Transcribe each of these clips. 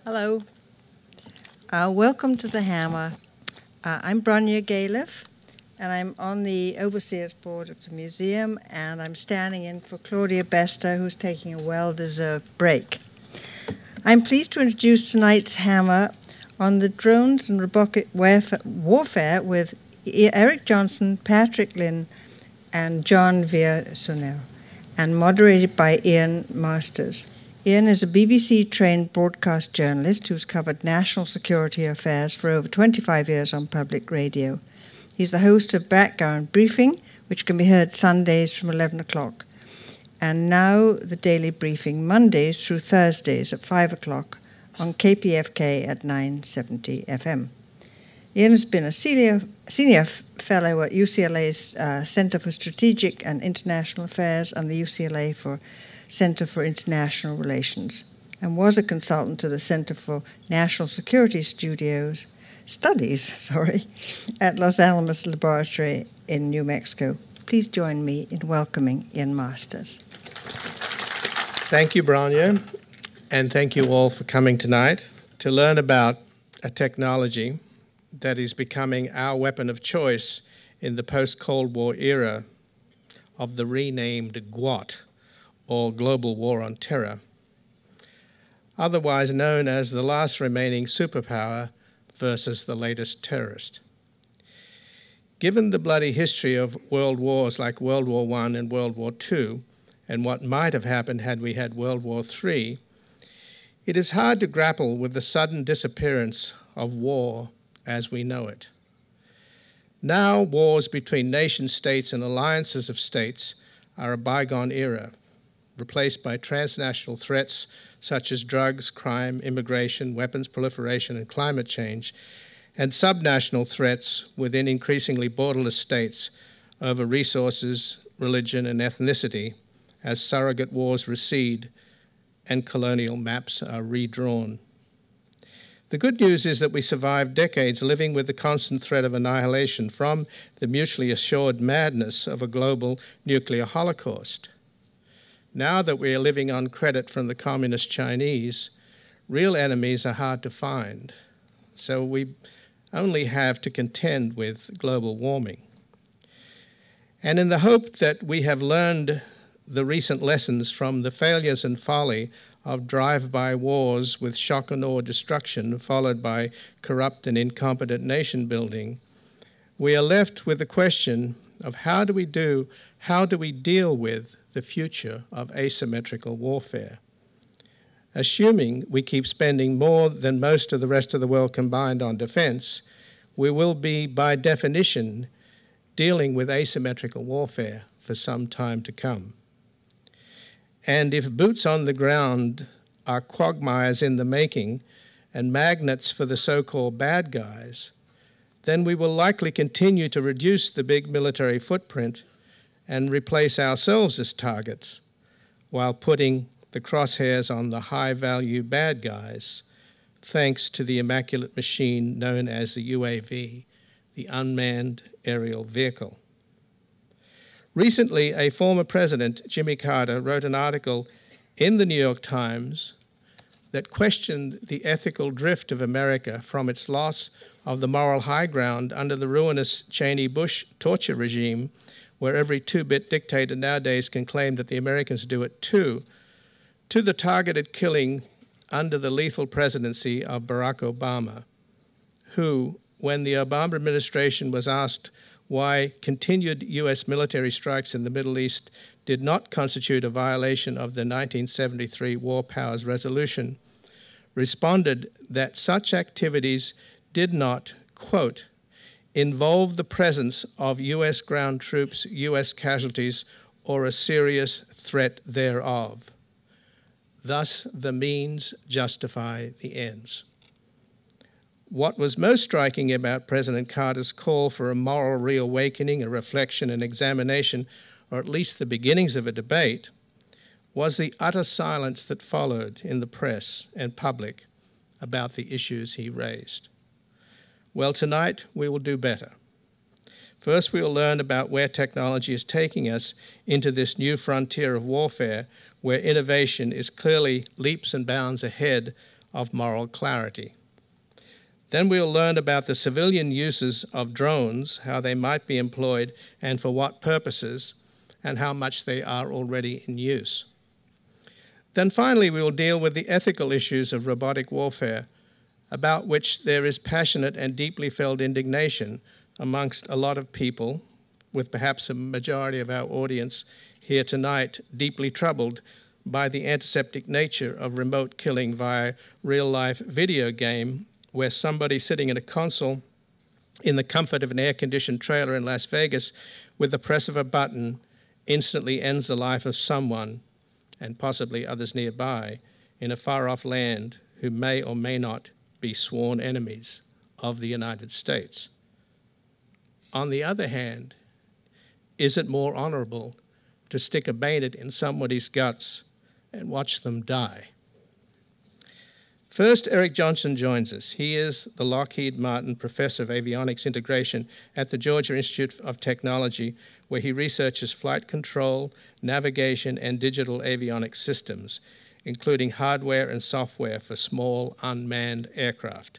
Hello. Welcome to the Hammer. I'm Bronya Galef, and I'm on the Overseers Board of the museum, and I'm standing in for Claudia Bester, who's taking a well-deserved break. I'm pleased to introduce tonight's Hammer on the drones and robotic warfare with Eric Johnson, Patrick Lynn, and John Villasenor, and moderated by Ian Masters. Ian is a BBC-trained broadcast journalist who's covered national security affairs for over 25 years on public radio. He's the host of Background Briefing, which can be heard Sundays from 11 o'clock, and now the Daily Briefing, Mondays through Thursdays at 5 o'clock on KPFK at 970 FM. Ian has been a senior fellow at UCLA's Center for Strategic and International Affairs and the UCLA Center for International Relations, and was a consultant to the Center for National Security Studies at Los Alamos Laboratory in New Mexico. Please join me in welcoming Ian Masters. Thank you, Bronya, and thank you all for coming tonight to learn about a technology that is becoming our weapon of choice in the post-Cold War era of the renamed GWOT, or Global War on Terror, otherwise known as the last remaining superpower versus the latest terrorist. Given the bloody history of world wars like World War I and World War II, and what might have happened had we had World War III, it is hard to grapple with the sudden disappearance of war as we know it. Now, wars between nation-states and alliances of states are a bygone era, replaced by transnational threats such as drugs, crime, immigration, weapons proliferation, and climate change, and subnational threats within increasingly borderless states over resources, religion, and ethnicity as surrogate wars recede and colonial maps are redrawn. The good news is that we survived decades living with the constant threat of annihilation from the mutually assured madness of a global nuclear holocaust. Now that we are living on credit from the communist Chinese, real enemies are hard to find, so we only have to contend with global warming. And in the hope that we have learned the recent lessons from the failures and folly of drive-by wars with shock and awe destruction followed by corrupt and incompetent nation building, we are left with the question of how do we deal with the future of asymmetrical warfare? Assuming we keep spending more than most of the rest of the world combined on defense, we will be, by definition, dealing with asymmetrical warfare for some time to come. And if boots on the ground are quagmires in the making and magnets for the so-called bad guys, then we will likely continue to reduce the big military footprint and replace ourselves as targets while putting the crosshairs on the high-value bad guys, thanks to the immaculate machine known as the UAV, the Unmanned Aerial Vehicle. Recently, a former president, Jimmy Carter, wrote an article in the New York Times that questioned the ethical drift of America from its loss of the moral high ground under the ruinous Cheney-Bush torture regime, where every two-bit dictator nowadays can claim that the Americans do it too, to the targeted killing under the lethal presidency of Barack Obama, who, when the Obama administration was asked why continued U.S. military strikes in the Middle East did not constitute a violation of the 1973 War Powers Resolution, responded that such activities did not, quote, involve the presence of U.S. ground troops, U.S. casualties, or a serious threat thereof. Thus, the means justify the ends. What was most striking about President Carter's call for a moral reawakening, a reflection, an examination, or at least the beginnings of a debate, was the utter silence that followed in the press and public about the issues he raised. Well, tonight we will do better. First, we will learn about where technology is taking us into this new frontier of warfare, where innovation is clearly leaps and bounds ahead of moral clarity. Then we'll learn about the civilian uses of drones, how they might be employed and for what purposes, and how much they are already in use. Then finally, we will deal with the ethical issues of robotic warfare, about which there is passionate and deeply felt indignation amongst a lot of people, with perhaps a majority of our audience here tonight deeply troubled by the antiseptic nature of remote killing via real-life video game, where somebody sitting at a console in the comfort of an air-conditioned trailer in Las Vegas with the press of a button instantly ends the life of someone, and possibly others nearby, in a far-off land who may or may not be sworn enemies of the United States. On the other hand, is it more honorable to stick a bayonet in somebody's guts and watch them die? First, Eric Johnson joins us. He is the Lockheed Martin Professor of Avionics Integration at the Georgia Institute of Technology, where he researches flight control, navigation, and digital avionics systems, including hardware and software for small unmanned aircraft.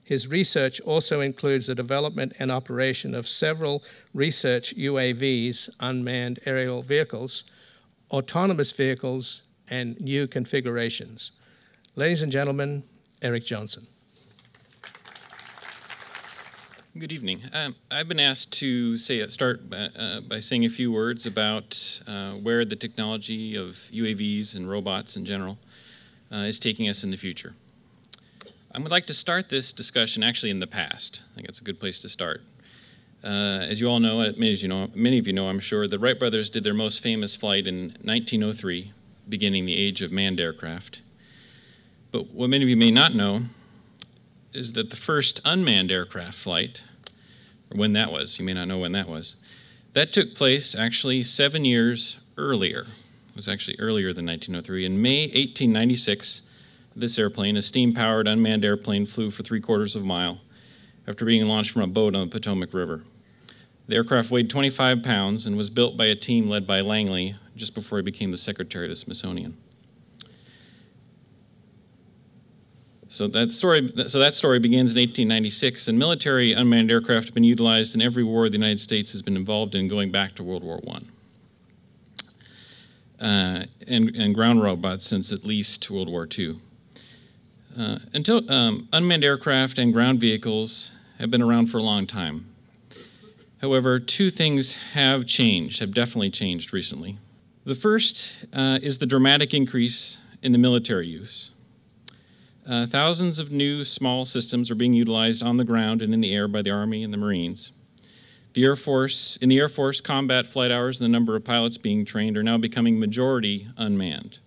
His research also includes the development and operation of several research UAVs, unmanned aerial vehicles, autonomous vehicles, and new configurations. Ladies and gentlemen, Eric Johnson. Good evening. I've been asked to start by saying a few words about where the technology of UAVs and robots in general is taking us in the future. I would like to start this discussion actually in the past. I think that's a good place to start. As you all know, many of you know, I'm sure, the Wright brothers did their most famous flight in 1903, beginning the age of manned aircraft. But what many of you may not know is that the first unmanned aircraft flight, or when that was, you may not know when that was, that took place actually 7 years earlier. It was actually earlier than 1903. In May 1896, this airplane, a steam-powered unmanned airplane, flew for 3/4 of a mile after being launched from a boat on the Potomac River. The aircraft weighed 25 pounds and was built by a team led by Langley just before he became the secretary of the Smithsonian. So that story begins in 1896, and military unmanned aircraft have been utilized in every war the United States has been involved in, going back to World War I, and ground robots since at least World War II. Unmanned aircraft and ground vehicles have been around for a long time. However, two things have definitely changed recently. The first is the dramatic increase in the military use. Thousands of new small systems are being utilized on the ground and in the air by the Army and the Marines. In the Air Force, combat flight hours and the number of pilots being trained are now becoming majority unmanned,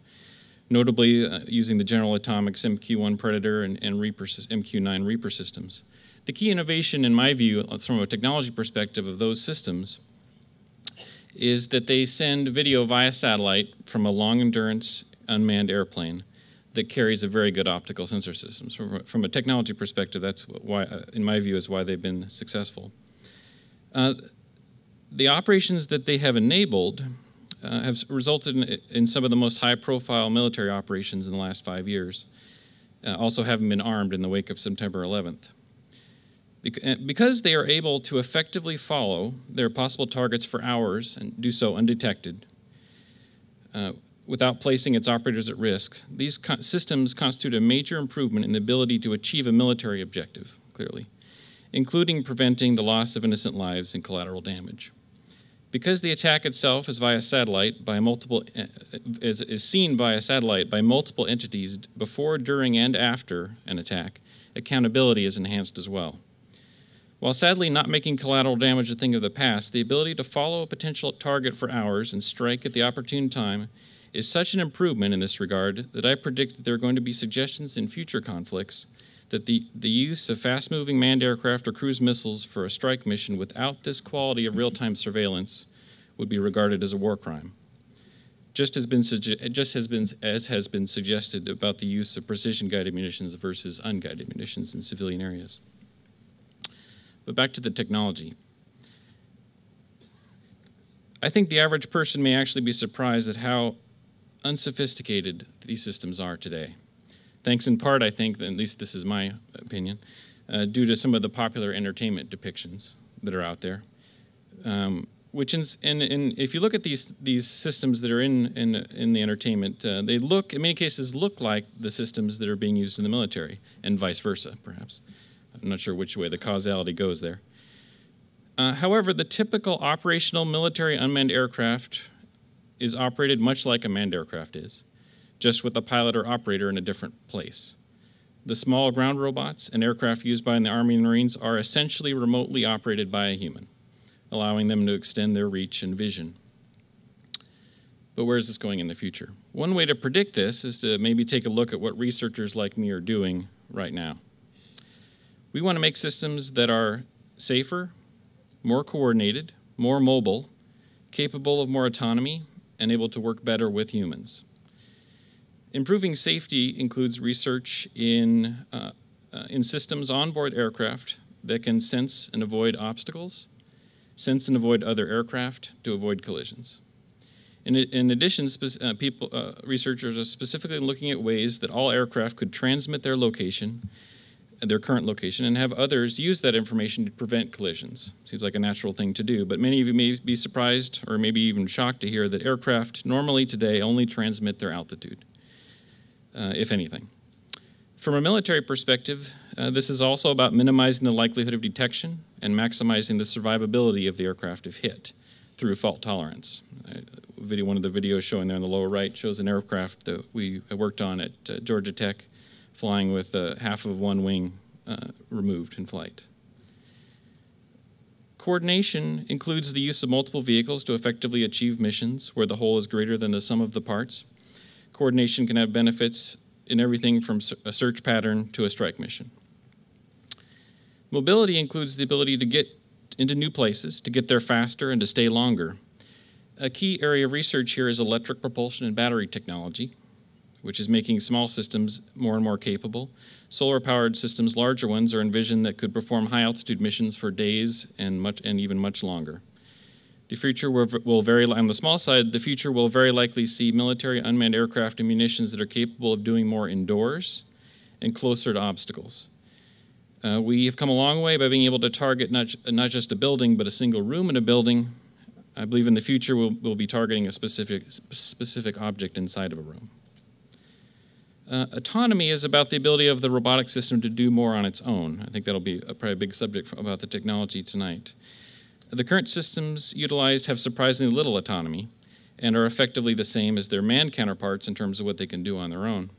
notably using the General Atomics MQ-1 Predator and MQ-9 Reaper systems. The key innovation, in my view, from a technology perspective of those systems, is that they send video via satellite from a long-endurance unmanned airplane that carries a very good optical sensor system. From a technology perspective, that's why, in my view, is why they've been successful. The operations that they have enabled have resulted in some of the most high-profile military operations in the last 5 years, also having been armed in the wake of September 11th. Because they are able to effectively follow their possible targets for hours and do so undetected, without placing its operators at risk, these systems constitute a major improvement in the ability to achieve a military objective, clearly, including preventing the loss of innocent lives and collateral damage. Because the attack itself is via satellite is seen via satellite by multiple entities before, during, and after an attack, accountability is enhanced as well. While sadly not making collateral damage a thing of the past, the ability to follow a potential target for hours and strike at the opportune time is such an improvement in this regard that I predict that there are going to be suggestions in future conflicts that the use of fast-moving manned aircraft or cruise missiles for a strike mission without this quality of real-time surveillance would be regarded as a war crime, as has been suggested about the use of precision-guided munitions versus unguided munitions in civilian areas. But back to the technology. I think the average person may actually be surprised at how unsophisticated these systems are today. thanks in part, I think, at least this is my opinion, due to some of the popular entertainment depictions that are out there. If you look at these systems that are in the entertainment, they in many cases look like the systems that are being used in the military, and vice versa, perhaps. I'm not sure which way the causality goes there. However, the typical operational military unmanned aircraft is operated much like a manned aircraft is, just with a pilot or operator in a different place. The small ground robots and aircraft used by the Army and Marines are essentially remotely operated by a human, allowing them to extend their reach and vision. But where is this going in the future? One way to predict this is to maybe take a look at what researchers like me are doing right now. We want to make systems that are safer, more coordinated, more mobile, capable of more autonomy, and able to work better with humans. Improving safety includes research in systems on board aircraft that can sense and avoid obstacles, sense and avoid other aircraft to avoid collisions. In addition, researchers are specifically looking at ways that all aircraft could transmit their location, their current location, and have others use that information to prevent collisions. Seems like a natural thing to do, but many of you may be surprised or maybe even shocked to hear that aircraft normally today only transmit their altitude, if anything. From a military perspective, this is also about minimizing the likelihood of detection and maximizing the survivability of the aircraft if hit through fault tolerance. One of the videos showing there on the lower right shows an aircraft that we worked on at Georgia Tech, flying with half of one wing removed in flight. Coordination includes the use of multiple vehicles to effectively achieve missions where the whole is greater than the sum of the parts. Coordination can have benefits in everything from a search pattern to a strike mission. Mobility includes the ability to get into new places, to get there faster, and to stay longer. A key area of research here is electric propulsion and battery technology, which is making small systems more and more capable. Solar-powered systems, larger ones, are envisioned that could perform high-altitude missions for days and even much longer. The future will vary, on the small side, the future will very likely see military unmanned aircraft and munitions that are capable of doing more indoors and closer to obstacles. We have come a long way by being able to target not just a building, but a single room in a building. I believe in the future we'll be targeting a specific object inside of a room. Autonomy is about the ability of the robotic system to do more on its own. I think that'll be probably a big subject about the technology tonight. The current systems utilized have surprisingly little autonomy and are effectively the same as their manned counterparts in terms of what they can do on their own.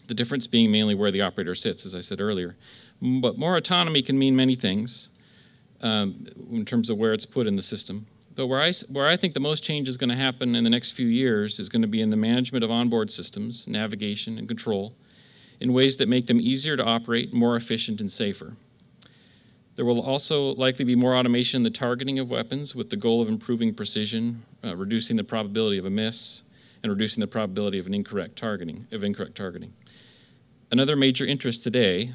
The difference being mainly where the operator sits, as I said earlier. But more autonomy can mean many things in terms of where it's put in the system. But where I think the most change is going to happen in the next few years is going to be in the management of onboard systems, navigation, and control in ways that make them easier to operate, more efficient, and safer. There will also likely be more automation in the targeting of weapons with the goal of improving precision, reducing the probability of a miss, and reducing the probability of incorrect targeting. Another major interest today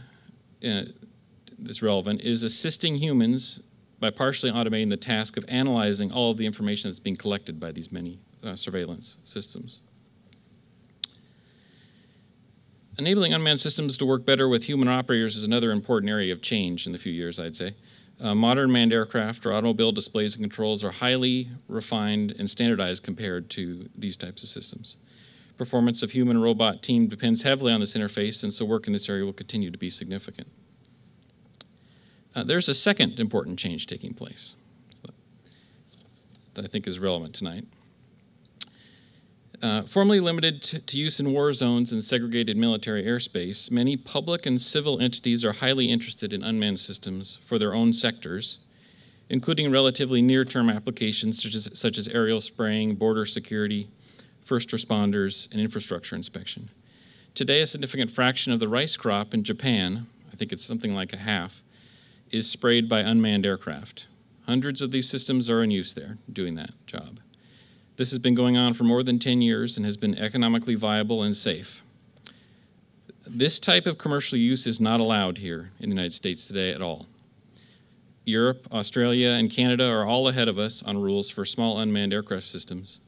that's relevant is assisting humans by partially automating the task of analyzing all of the information that's being collected by these many surveillance systems. Enabling unmanned systems to work better with human operators is another important area of change in the few years, I'd say. Modern manned aircraft or automobile displays and controls are highly refined and standardized compared to these types of systems. Performance of human-robot team depends heavily on this interface, and so work in this area will continue to be significant. There's a second important change taking place that I think is relevant tonight. Formerly limited to use in war zones and segregated military airspace, many public and civil entities are highly interested in unmanned systems for their own sectors, including relatively near-term applications such as aerial spraying, border security, first responders, and infrastructure inspection. Today, a significant fraction of the rice crop in Japan, I think it's something like a half, is sprayed by unmanned aircraft. Hundreds of these systems are in use there, doing that job. This has been going on for more than 10 years and has been economically viable and safe. This type of commercial use is not allowed here in the United States today at all. Europe, Australia, and Canada are all ahead of us on rules for small unmanned aircraft systems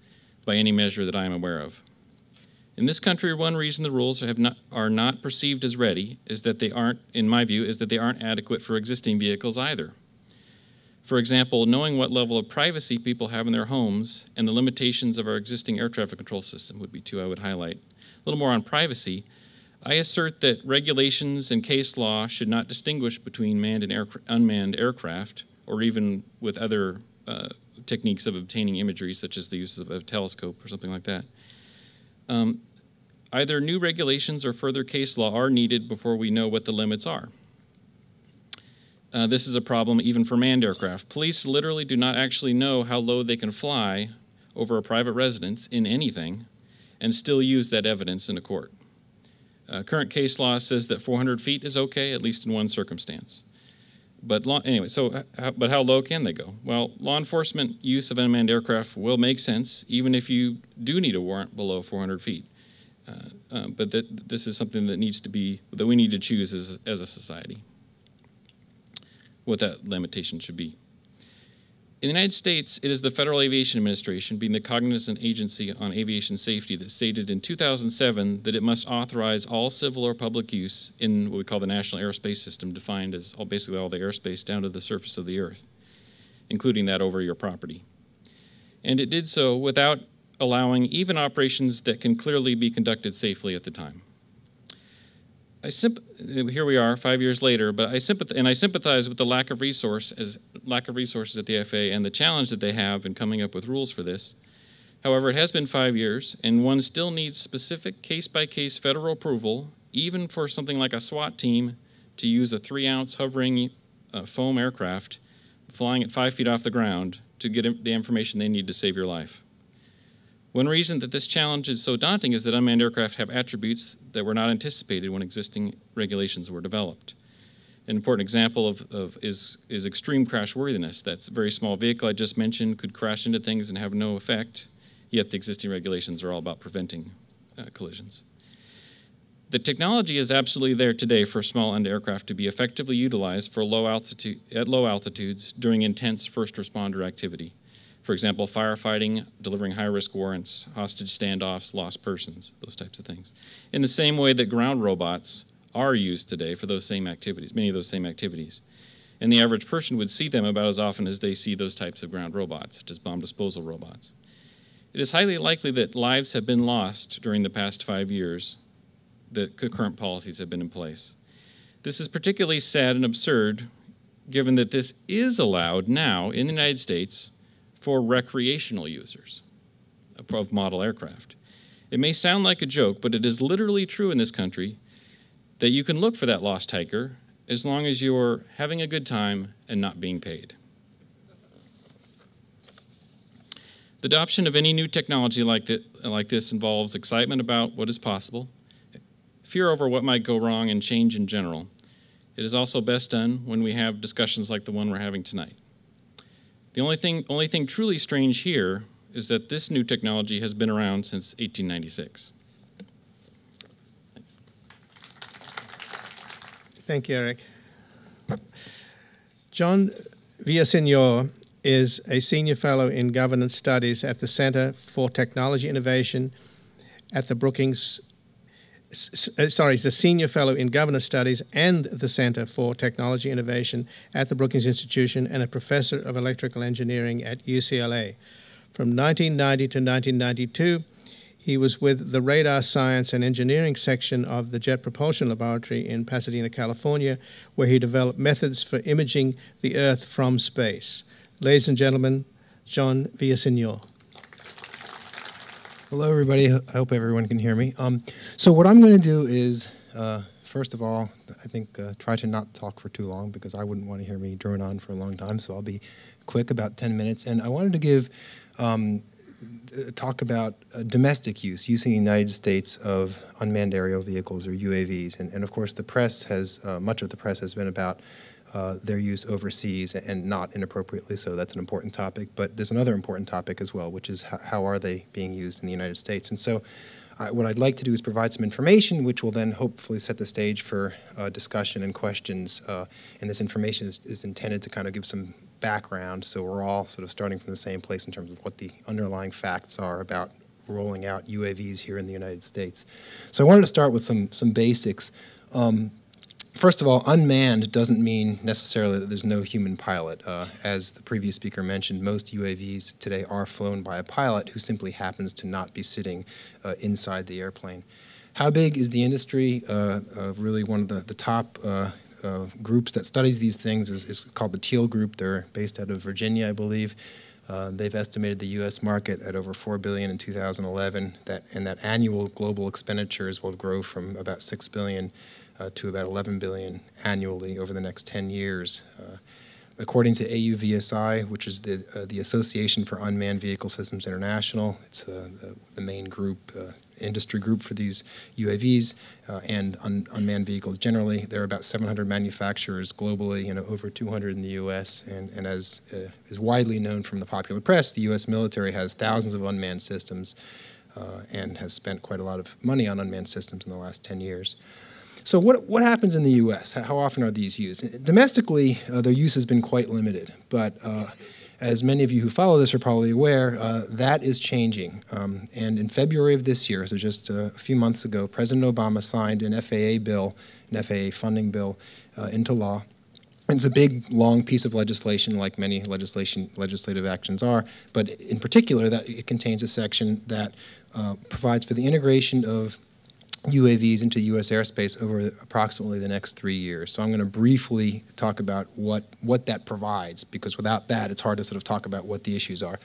by any measure that I am aware of. In this country, one reason the rules are not perceived as ready is that they aren't, in my view, is that they aren't adequate for existing vehicles either. For example, knowing what level of privacy people have in their homes and the limitations of our existing air traffic control system would be two I would highlight. A little more on privacy. I assert that regulations and case law should not distinguish between manned and unmanned aircraft, or even with other techniques of obtaining imagery, such as the use of a telescope or something like that. Either new regulations or further case law are needed before we know what the limits are. This is a problem even for manned aircraft. Police literally do not actually know how low they can fly over a private residence in anything and still use that evidence in a court. Current case law says that 400 feet is okay, at least in one circumstance. But but how low can they go? Well, law enforcement use of unmanned aircraft will make sense even if you do need a warrant below 400 feet. But this is something that we need to choose as a society, what that limitation should be. In the United States, it is the Federal Aviation Administration, being the cognizant agency on aviation safety, that stated in 2007 that it must authorize all civil or public use in what we call the National Airspace System, defined as basically all the airspace down to the surface of the Earth, including that over your property. And it did so without allowing even operations that can clearly be conducted safely at the time. Here we are 5 years later, but I sympathize with the lack of resources at the FAA and the challenge that they have in coming up with rules for this. However, it has been 5 years, and one still needs specific case-by-case federal approval, even for something like a SWAT team, to use a 3-ounce hovering foam aircraft flying at 5 feet off the ground to get the information they need to save your life. One reason that this challenge is so daunting is that unmanned aircraft have attributes that were not anticipated when existing regulations were developed. An important example is extreme crashworthiness. That very small vehicle I just mentioned could crash into things and have no effect, yet the existing regulations are all about preventing collisions. The technology is absolutely there today for small unmanned aircraft to be effectively utilized at low altitudes during intense first responder activity. For example, firefighting, delivering high-risk warrants, hostage standoffs, lost persons, those types of things. In the same way that ground robots are used today for those same activities, many of those same activities. And the average person would see them about as often as they see those types of ground robots, such as bomb disposal robots. It is highly likely that lives have been lost during the past 5 years that current policies have been in place. This is particularly sad and absurd, given that this is allowed now in the United States for recreational users of model aircraft. It may sound like a joke, but it is literally true in this country that you can look for that lost hiker as long as you're having a good time and not being paid. The adoption of any new technology like this involves excitement about what is possible, fear over what might go wrong, and change in general. It is also best done when we have discussions like the one we're having tonight. The only thing truly strange here is that this new technology has been around since 1896. Thanks. Thank you, Eric. John Villasenor is a senior fellow in governance studies at the Center for Technology Innovation at the Brookings. He's a senior fellow in governance studies and the Center for Technology Innovation at the Brookings Institution and a professor of electrical engineering at UCLA. From 1990 to 1992, he was with the Radar Science and Engineering section of the Jet Propulsion Laboratory in Pasadena, California, where he developed methods for imaging the Earth from space. Ladies and gentlemen, John Villasenor. Hello, everybody. I hope everyone can hear me. So what I'm going to do is, first of all, I think try to not talk for too long because I wouldn't want to hear me drone on for a long time, so I'll be quick, about 10 minutes. And I wanted to give talk about domestic use in the United States of unmanned aerial vehicles, or UAVs. And of course, the press has, much of the press has been about their use overseas, and not inappropriately so. That's an important topic. But there's another important topic as well, which is how are they being used in the United States. And so what I'd like to do is provide some information which will then hopefully set the stage for discussion and questions. And this information is intended to kind of give some background, so we're all sort of starting from the same place in terms of what the underlying facts are about rolling out UAVs here in the United States. So I wanted to start with some basics. First of all, unmanned doesn't mean necessarily that there's no human pilot. As the previous speaker mentioned, most UAVs today are flown by a pilot who simply happens to not be sitting inside the airplane. How big is the industry? Really one of the top groups that studies these things is called the Teal Group. They're based out of Virginia, I believe. They've estimated the U.S. market at over $4 billion in 2011, and that annual global expenditures will grow from about $6 billion to about $11 billion annually over the next 10 years. According to AUVSI, which is the Association for Unmanned Vehicle Systems International, it's the main group, industry group for these UAVs and unmanned vehicles generally. There are about 700 manufacturers globally, over 200 in the U.S. And as is widely known from the popular press, the U.S. military has thousands of unmanned systems and has spent quite a lot of money on unmanned systems in the last 10 years. So what happens in the U.S.? How often are these used? Domestically, their use has been quite limited, but as many of you who follow this are probably aware, that is changing. And in February of this year, so just a few months ago, President Obama signed an FAA bill, an FAA funding bill, into law. And it's a big, long piece of legislation, like many legislative actions are, but in particular, that it contains a section that provides for the integration of UAVs into U.S. airspace over approximately the next 3 years. So I'm going to briefly talk about what that provides, because without that, it's hard to sort of talk about what the issues are.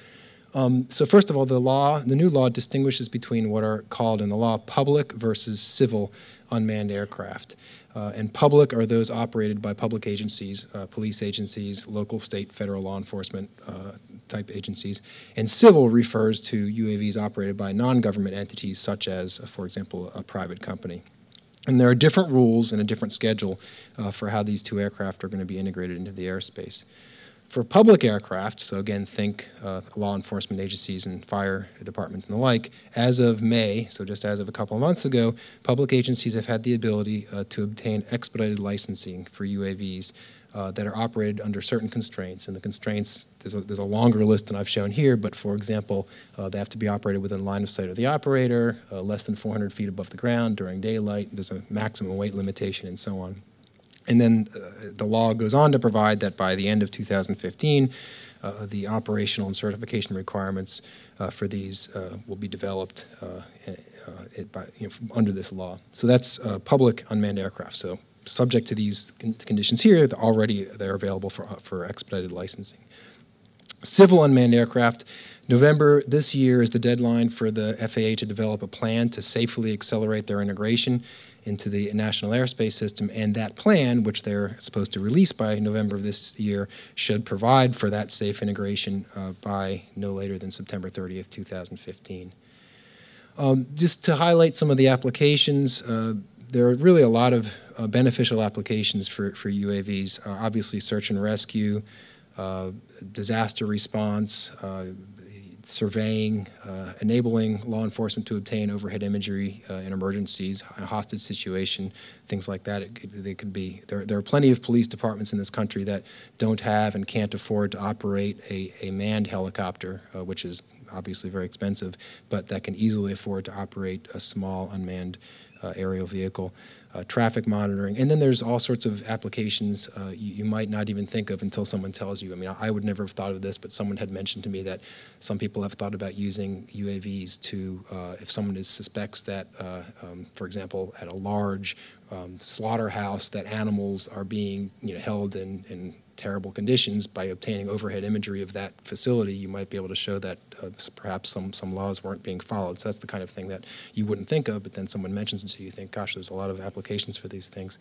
So first of all, the new law distinguishes between what are called in the law public versus civil unmanned aircraft. And public are those operated by public agencies, police agencies, local, state, federal law enforcement type agencies. And civil refers to UAVs operated by non-government entities such as, for example, a private company. And there are different rules and a different schedule for how these two aircraft are going to be integrated into the airspace. For public aircraft, so again, think law enforcement agencies and fire departments and the like, as of May, so just as of a couple of months ago, public agencies have had the ability to obtain expedited licensing for UAVs that are operated under certain constraints. And the constraints, there's a longer list than I've shown here, but for example, they have to be operated within line of sight of the operator, less than 400 feet above the ground during daylight, there's a maximum weight limitation, and so on. And then the law goes on to provide that by the end of 2015, the operational and certification requirements for these will be developed under this law. So that's public unmanned aircraft. So subject to these conditions here, they're available for expedited licensing. Civil unmanned aircraft, November this year is the deadline for the FAA to develop a plan to safely accelerate their integration into the National Airspace System, and that plan, which they're supposed to release by November of this year, should provide for that safe integration by no later than September 30th, 2015. Just to highlight some of the applications, there are really a lot of beneficial applications for UAVs. Obviously, search and rescue, disaster response, surveying, enabling law enforcement to obtain overhead imagery in emergencies, a hostage situation, things like that. There are plenty of police departments in this country that don't have and can't afford to operate a manned helicopter, which is obviously very expensive, but that can easily afford to operate a small unmanned aerial vehicle. Traffic monitoring, and then there's all sorts of applications you might not even think of until someone tells you. I mean, I would never have thought of this, but someone had mentioned to me that some people have thought about using UAVs to, if someone suspects that, for example, at a large slaughterhouse, that animals are being held in terrible conditions, by obtaining overhead imagery of that facility, you might be able to show that perhaps some laws weren't being followed. So that's the kind of thing that you wouldn't think of, but then someone mentions it, so you think, gosh, there's a lot of applications for these things.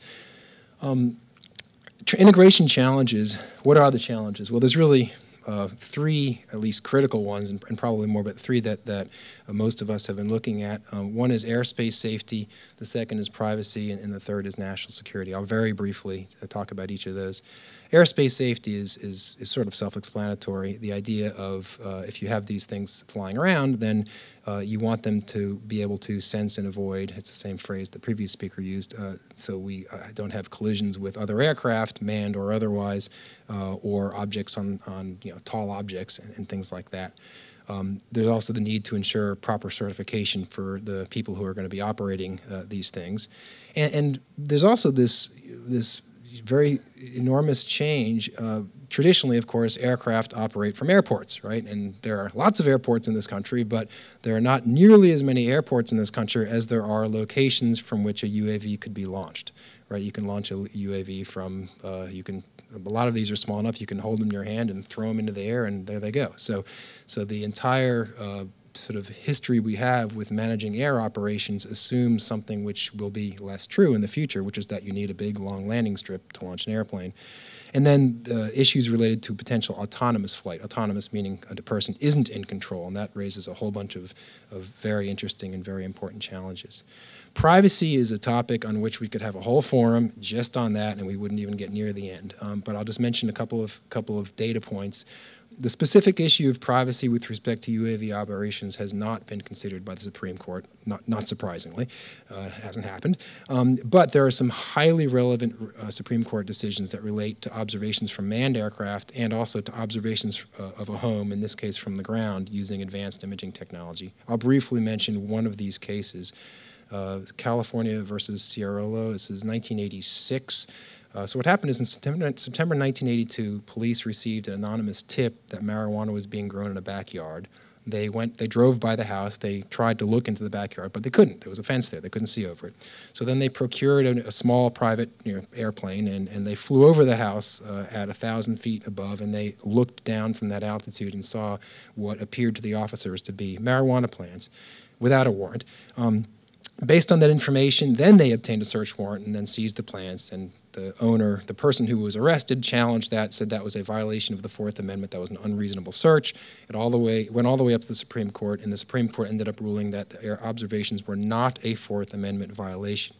Integration challenges, what are the challenges? Well, there's really three, at least critical ones, and probably more, but three that most of us have been looking at. One is airspace safety, the second is privacy, and the third is national security. I'll very briefly talk about each of those. Airspace safety is sort of self-explanatory. The idea of if you have these things flying around, then you want them to be able to sense and avoid. It's the same phrase the previous speaker used. So we don't have collisions with other aircraft, manned or otherwise, or objects on tall objects and things like that. There's also the need to ensure proper certification for the people who are going to be operating these things. And there's also this very enormous change. Traditionally, of course, aircraft operate from airports, right? And there are lots of airports in this country, but there are not nearly as many airports in this country as there are locations from which a UAV could be launched, right? You can launch a UAV from, a lot of these are small enough you can hold them in your hand and throw them into the air, and there they go. So the entire sort of history we have with managing air operations assumes something which will be less true in the future, which is that you need a big, long landing strip to launch an airplane. And then issues related to potential autonomous flight. Autonomous meaning the person isn't in control, and that raises a whole bunch of very interesting and very important challenges. Privacy is a topic on which we could have a whole forum just on that, and we wouldn't even get near the end. But I'll just mention a couple of data points. The specific issue of privacy with respect to UAV operations has not been considered by the Supreme Court, not surprisingly. It hasn't happened. But there are some highly relevant Supreme Court decisions that relate to observations from manned aircraft and also to observations of a home, in this case from the ground, using advanced imaging technology. I'll briefly mention one of these cases. California versus Ciarollo. This is 1986. So what happened is in September 1982, police received an anonymous tip that marijuana was being grown in a backyard. They drove by the house. They tried to look into the backyard, but they couldn't. There was a fence there. They couldn't see over it. So then they procured a small private airplane, and they flew over the house at 1,000 feet above, and they looked down from that altitude and saw what appeared to the officers to be marijuana plants without a warrant. Based on that information, then they obtained a search warrant and then seized the plants. And the owner, the person who was arrested, challenged that, said that was a violation of the Fourth Amendment. That was an unreasonable search. It went all the way up to the Supreme Court, and the Supreme Court ended up ruling that the air observations were not a Fourth Amendment violation.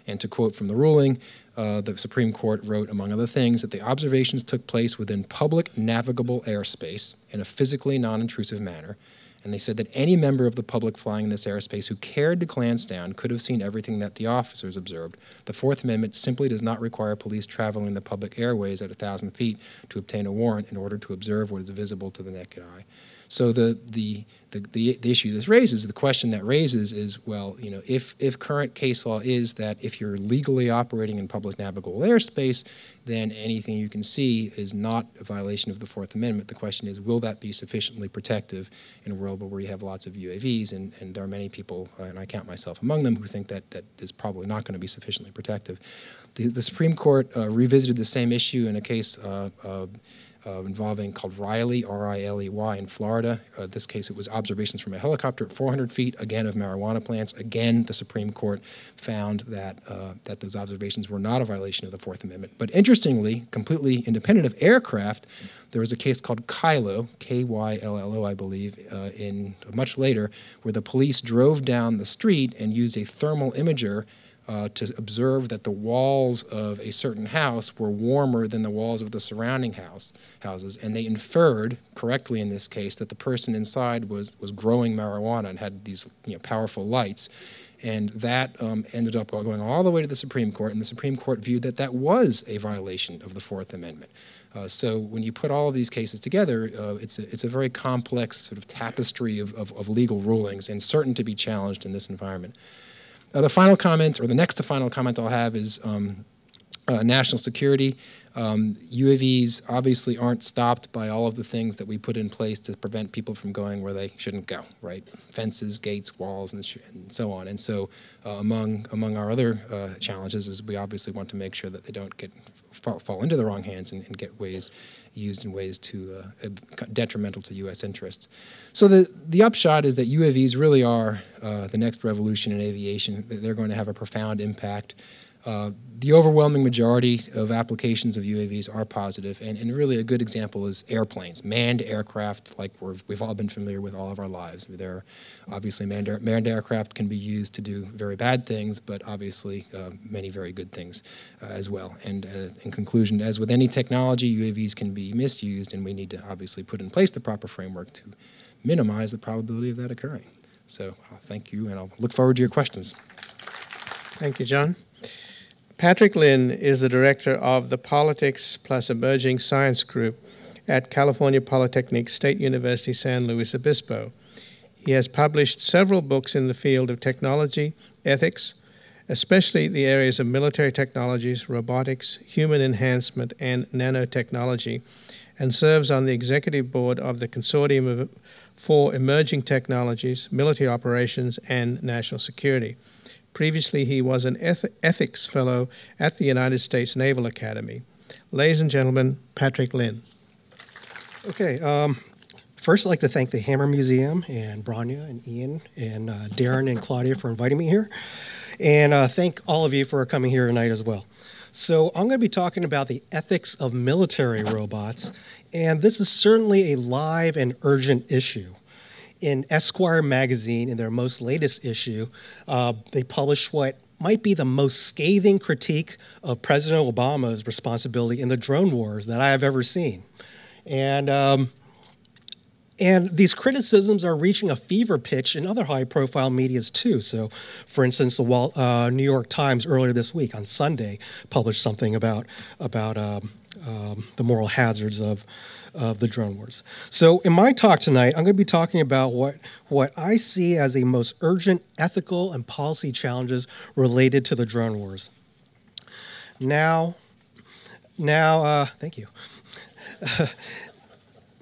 And to quote from the ruling, the Supreme Court wrote, among other things, that the observations took place within public navigable airspace in a physically non-intrusive manner. And they said that any member of the public flying in this airspace who cared to glance down could have seen everything that the officers observed. The Fourth Amendment simply does not require police traveling the public airways at 1,000 feet to obtain a warrant in order to observe what is visible to the naked eye. So the issue this raises, the question that raises is, well, if current case law is that if you're legally operating in public navigable airspace, then anything you can see is not a violation of the Fourth Amendment. The question is, will that be sufficiently protective in a world where we have lots of UAVs? And there are many people, and I count myself among them, who think that is probably not going to be sufficiently protective. The Supreme Court revisited the same issue in a case involving called Riley, R-I-L-E-Y, in Florida. This case, it was observations from a helicopter at 400 feet, again of marijuana plants. Again, the Supreme Court found that those observations were not a violation of the Fourth Amendment. But interestingly, completely independent of aircraft, there was a case called Kylo, K-Y-L-L-O, I believe, in much later, where the police drove down the street and used a thermal imager to observe that the walls of a certain house were warmer than the walls of the surrounding houses, and they inferred, correctly in this case, that the person inside was growing marijuana and had these powerful lights. And that ended up going all the way to the Supreme Court, and the Supreme Court viewed that that was a violation of the Fourth Amendment. So when you put all of these cases together, it's a very complex sort of tapestry of legal rulings and certain to be challenged in this environment. The final comment, or the next to final comment I'll have, is national security. UAVs obviously aren't stopped by all of the things that we put in place to prevent people from going where they shouldn't go, right? Fences, gates, walls, and so on. And so among our other challenges is we obviously want to make sure that they don't fall into the wrong hands and get used in ways to detrimental to U.S. interests. So the upshot is that UAVs really are the next revolution in aviation. They're going to have a profound impact. The overwhelming majority of applications of UAVs are positive, and really a good example is airplanes, manned aircraft, like we've all been familiar with all of our lives. There are obviously manned aircraft can be used to do very bad things, but obviously many very good things as well. And in conclusion, as with any technology, UAVs can be misused, and we need to obviously put in place the proper framework to minimize the probability of that occurring. So thank you, and I'll look forward to your questions. Thank you, John. Patrick Lynn is the director of the Politics plus Emerging Science Group at California Polytechnic State University, San Luis Obispo. He has published several books in the field of technology, ethics, especially the areas of military technologies, robotics, human enhancement, and nanotechnology, and serves on the executive board of the Consortium for Emerging Technologies, Military Operations, and National Security. Previously, he was an ethics fellow at the United States Naval Academy. Ladies and gentlemen, Patrick Lynn. Okay, first I'd like to thank the Hammer Museum and Bronya and Ian and Darren and Claudia for inviting me here. And thank all of you for coming here tonight as well. So I'm going to be talking about the ethics of military robots, and this is certainly a live and urgent issue. In Esquire magazine, in their most latest issue, they published what might be the most scathing critique of President Obama's responsibility in the drone wars that I have ever seen. And these criticisms are reaching a fever pitch in other high-profile medias too. So, for instance, the New York Times earlier this week on Sunday published something about the moral hazards of the drone wars. So, in my talk tonight, I'm going to be talking about what I see as the most urgent ethical and policy challenges related to the drone wars. Now, thank you.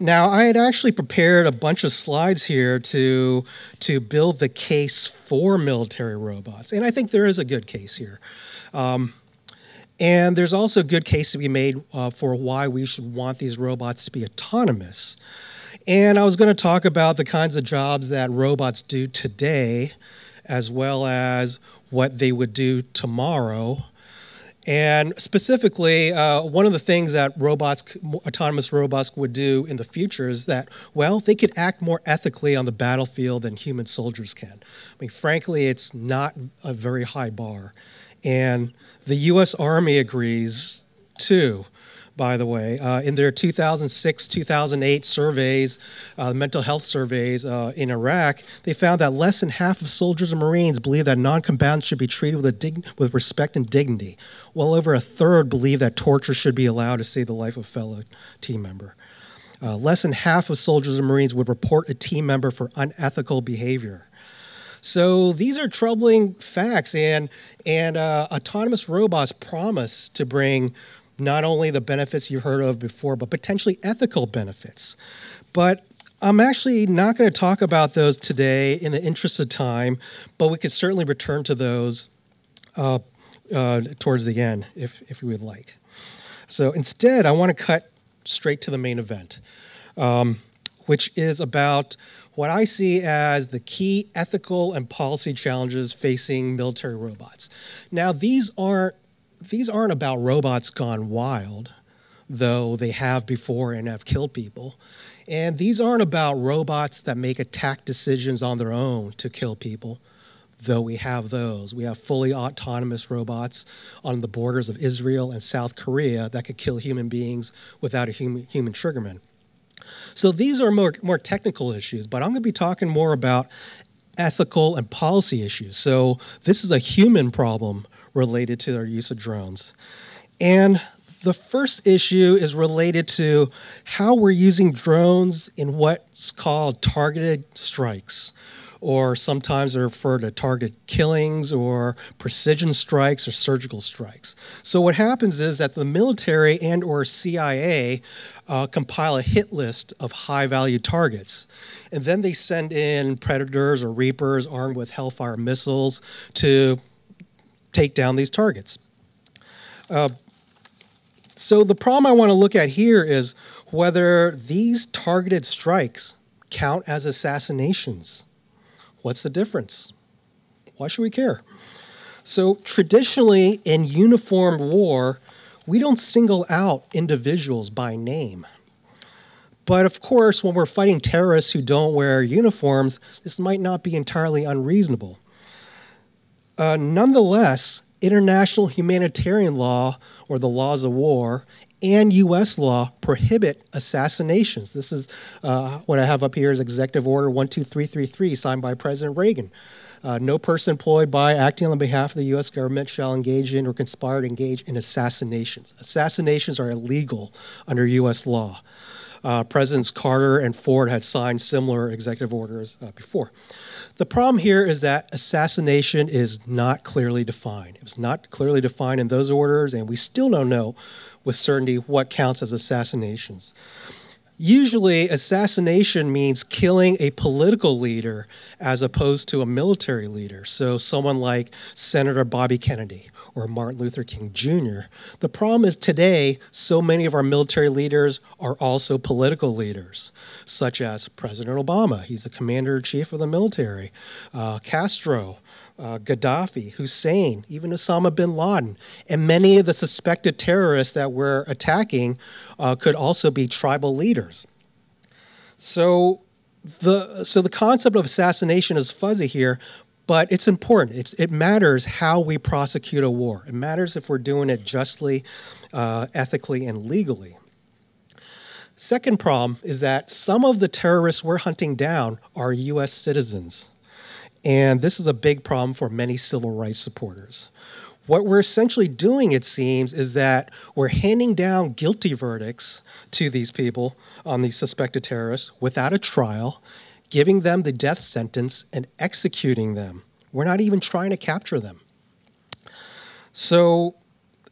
Now, I had actually prepared a bunch of slides here to build the case for military robots, and I think there is a good case here. And there's also a good case to be made for why we should want these robots to be autonomous. And I was going to talk about the kinds of jobs that robots do today, as well as what they would do tomorrow. And specifically, one of the things that autonomous robots would do in the future is that, well, they could act more ethically on the battlefield than human soldiers can. I mean, frankly, it's not a very high bar. And the U.S. Army agrees, too, by the way. In their 2006-2008 surveys, mental health surveys in Iraq, they found that less than half of soldiers and Marines believe that non-combatants should be treated with respect and dignity. Well over a third believe that torture should be allowed to save the life of a fellow team member. Less than half of soldiers and Marines would report a team member for unethical behavior. So these are troubling facts, and autonomous robots promise to bring not only the benefits you heard of before, but potentially ethical benefits. But I'm actually not going to talk about those today in the interest of time, but we could certainly return to those towards the end if we would like. So instead, I want to cut straight to the main event, which is about what I see as the key ethical and policy challenges facing military robots. Now, these aren't about robots gone wild, though they have before and have killed people. And these aren't about robots that make attack decisions on their own to kill people, though we have those. We have fully autonomous robots on the borders of Israel and South Korea that could kill human beings without a human triggerman. So these are more technical issues, but I'm going to be talking more about ethical and policy issues. So this is a human problem related to their use of drones. And the first issue is related to how we're using drones in what's called targeted strikes, or sometimes they're referred to targeted killings or precision strikes or surgical strikes. So what happens is that the military and or CIA compile a hit list of high-value targets, and then they send in predators or reapers armed with Hellfire missiles to take down these targets. So the problem I want to look at here is whether these targeted strikes count as assassinations. What's the difference? Why should we care? So traditionally in uniformed war, we don't single out individuals by name. But of course, when we're fighting terrorists who don't wear uniforms, this might not be entirely unreasonable. Nonetheless, international humanitarian law, or the laws of war, and U.S. law prohibit assassinations. This is what I have up here is Executive Order 12333, signed by President Reagan. No person employed by acting on behalf of the U.S. government shall engage in or conspire to engage in assassinations. Assassinations are illegal under U.S. law. Presidents Carter and Ford had signed similar executive orders before. The problem here is that assassination is not clearly defined. It was not clearly defined in those orders, and we still don't know with certainty what counts as assassinations. Usually, assassination means killing a political leader as opposed to a military leader. So someone like Senator Bobby Kennedy or Martin Luther King Jr. The problem is today, so many of our military leaders are also political leaders, such as President Obama. He's the commander-in-chief of the military. Castro, Gaddafi, Hussein, even Osama bin Laden, and many of the suspected terrorists that we're attacking could also be tribal leaders. So the concept of assassination is fuzzy here, but it's important. It matters how we prosecute a war. It matters if we're doing it justly, ethically, and legally. Second problem is that some of the terrorists we're hunting down are U.S. citizens. And this is a big problem for many civil rights supporters. What we're essentially doing, it seems, is that we're handing down guilty verdicts to these people on these suspected terrorists without a trial, giving them the death sentence and executing them. We're not even trying to capture them. So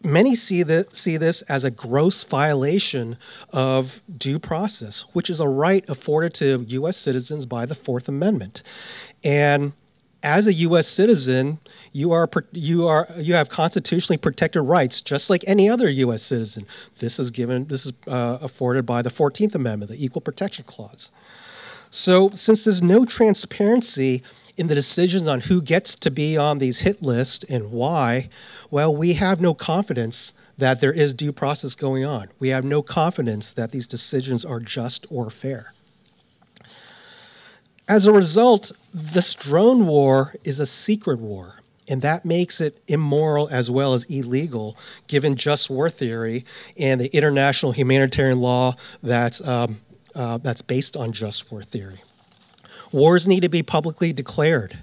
many see this as a gross violation of due process, which is a right afforded to U.S. citizens by the Fourth Amendment. And as a U.S. citizen, you have constitutionally protected rights, just like any other U.S. citizen. This is afforded by the 14th Amendment, the Equal Protection Clause. So, since there's no transparency in the decisions on who gets to be on these hit lists and why, well, we have no confidence that there is due process going on. We have no confidence that these decisions are just or fair. As a result, this drone war is a secret war, and that makes it immoral as well as illegal, given just war theory and the international humanitarian law that's based on just war theory. Wars need to be publicly declared,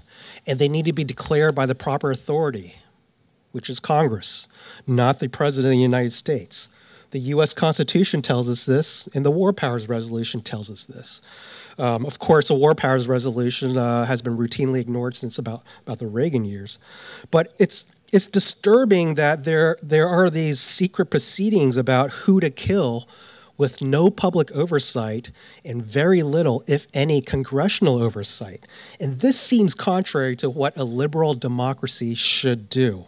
and they need to be declared by the proper authority, which is Congress, not the President of the United States. The U.S. Constitution tells us this, and the War Powers Resolution tells us this. Of course, the War Powers Resolution has been routinely ignored since about the Reagan years. But it's disturbing that there are these secret proceedings about who to kill with no public oversight and very little, if any, congressional oversight. And this seems contrary to what a liberal democracy should do.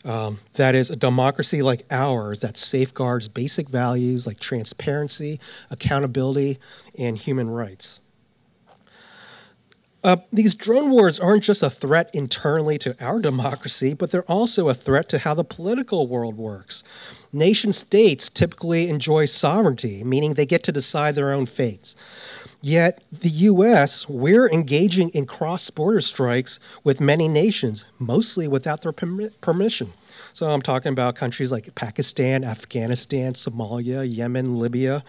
That is, a democracy like ours that safeguards basic values like transparency, accountability, and human rights. These drone wars aren't just a threat internally to our democracy, but they're also a threat to how the political world works. Nation states typically enjoy sovereignty, meaning they get to decide their own fates. Yet the U.S., we're engaging in cross-border strikes with many nations, mostly without their permission. So I'm talking about countries like Pakistan, Afghanistan, Somalia, Yemen, Libya.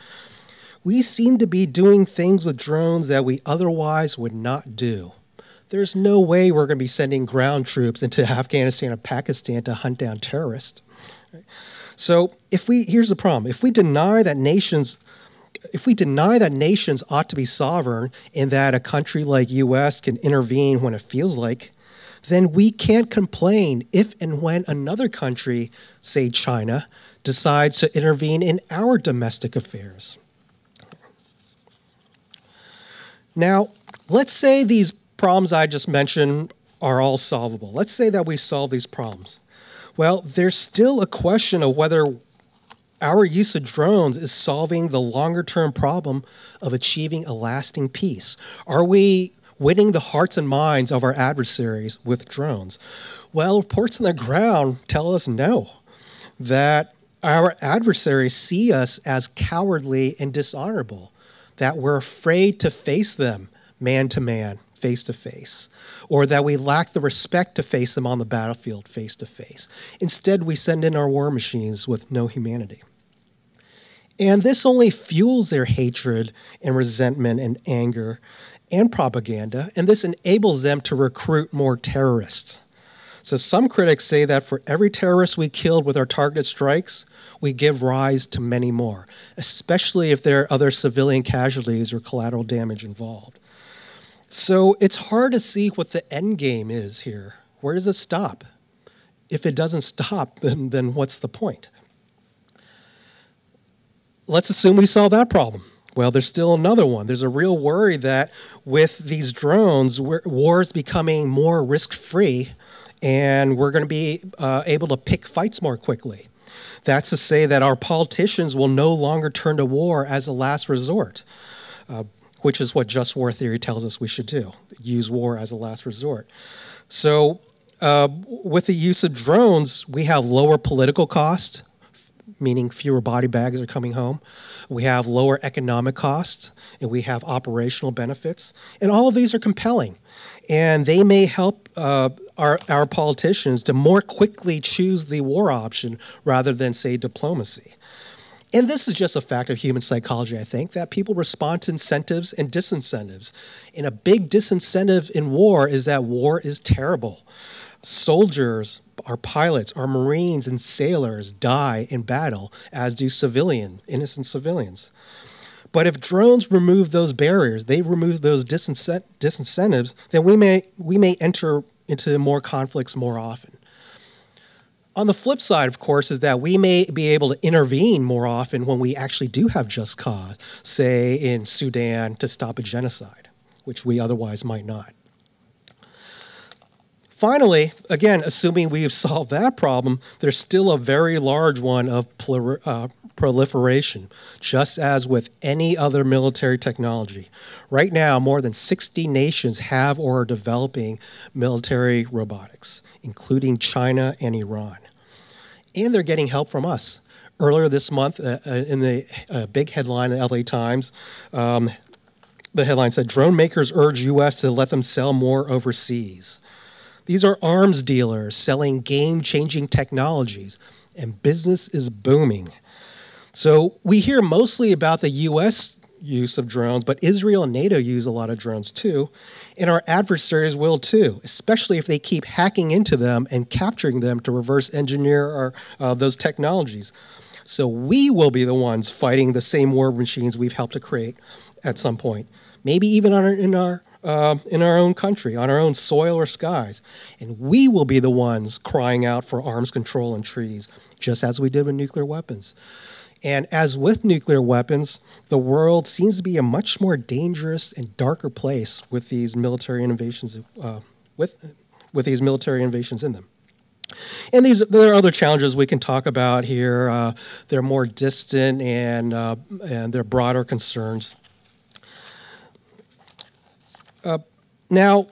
We seem to be doing things with drones that we otherwise would not do. There's no way we're going to be sending ground troops into Afghanistan or Pakistan to hunt down terrorists. So here's the problem. If we deny that nations ought to be sovereign and that a country like U.S. can intervene when it feels like, then we can't complain if and when another country, say China, decides to intervene in our domestic affairs. Now, let's say these problems I just mentioned are all solvable. Let's say that we've solved these problems. Well, there's still a question of whether our use of drones is solving the longer-term problem of achieving a lasting peace. Are we winning the hearts and minds of our adversaries with drones? Well, reports on the ground tell us no, that our adversaries see us as cowardly and dishonorable, that we're afraid to face them man to man, face to face, or that we lack the respect to face them on the battlefield face to face. Instead, we send in our war machines with no humanity. And this only fuels their hatred and resentment and anger and propaganda, and this enables them to recruit more terrorists. So some critics say that for every terrorist we killed with our targeted strikes, we give rise to many more, especially if there are other civilian casualties or collateral damage involved. So it's hard to see what the end game is here. Where does it stop? If it doesn't stop, then what's the point? Let's assume we solve that problem. Well, there's still another one. There's a real worry that with these drones, war is becoming more risk-free, and we're going to be able to pick fights more quickly. That's to say that our politicians will no longer turn to war as a last resort, which is what just war theory tells us we should do, use war as a last resort. So with the use of drones, we have lower political costs, meaning fewer body bags are coming home. We have lower economic costs, and we have operational benefits. And all of these are compelling. And they may help our politicians to more quickly choose the war option rather than, say, diplomacy. And this is just a fact of human psychology, I think, that people respond to incentives and disincentives. And a big disincentive in war is that war is terrible. Soldiers, our pilots, our Marines and sailors die in battle, as do innocent civilians. But if drones remove those barriers, they remove those disincentives, then we may enter into more conflicts more often. On the flip side, of course, is that we may be able to intervene more often when we actually do have just cause, say in Sudan, to stop a genocide, which we otherwise might not. Finally, again, assuming we've solved that problem, there's still a very large one of proliferation, just as with any other military technology. Right now, more than 60 nations have or are developing military robotics, including China and Iran. And they're getting help from us. Earlier this month, in the big headline in the LA Times, the headline said, "Drone makers urge U.S. to let them sell more overseas." These are arms dealers selling game-changing technologies, and business is booming. So we hear mostly about the U.S. use of drones, but Israel and NATO use a lot of drones too, and our adversaries will too, especially if they keep hacking into them and capturing them to reverse engineer those technologies. So we will be the ones fighting the same war machines we've helped to create at some point, maybe even in our own country, on our own soil or skies. And we will be the ones crying out for arms control and treaties, just as we did with nuclear weapons. And as with nuclear weapons, the world seems to be a much more dangerous and darker place with these military innovations, with these military innovations in them. And there are other challenges we can talk about here. They're more distant and they're broader concerns. Now,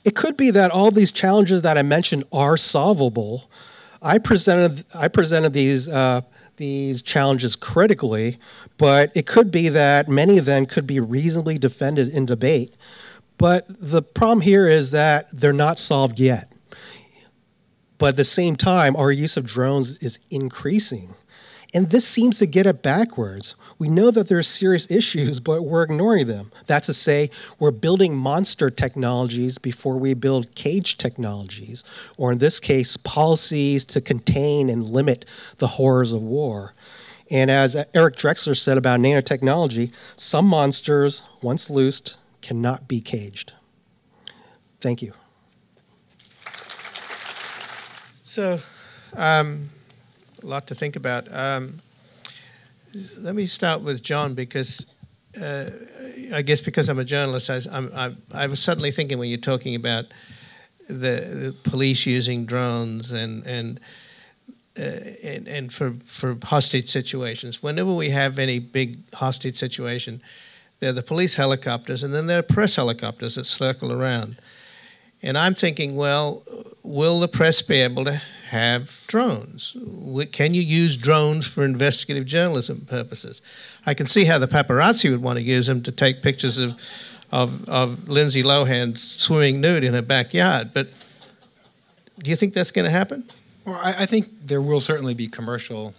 it could be that all these challenges that I mentioned are solvable. I presented these challenges critically, but it could be that many of them could be reasonably defended in debate. But the problem here is that they're not solved yet. But at the same time, our use of drones is increasing. And this seems to get it backwards. We know that there are serious issues, but we're ignoring them. That's to say, we're building monster technologies before we build cage technologies, or in this case, policies to contain and limit the horrors of war. And as Eric Drexler said about nanotechnology, some monsters, once loosed, cannot be caged. Thank you. So, a lot to think about. Let me start with John because I guess because I'm a journalist, I was suddenly thinking when you're talking about the police using drones and for hostage situations. Whenever we have any big hostage situation, there are the police helicopters and then there are press helicopters that circle around. And I'm thinking, well, will the press be able to have drones? Can you use drones for investigative journalism purposes? I can see how the paparazzi would want to use them to take pictures of Lindsay Lohan swimming nude in her backyard. But do you think that's going to happen? Well, I think there will certainly be commercial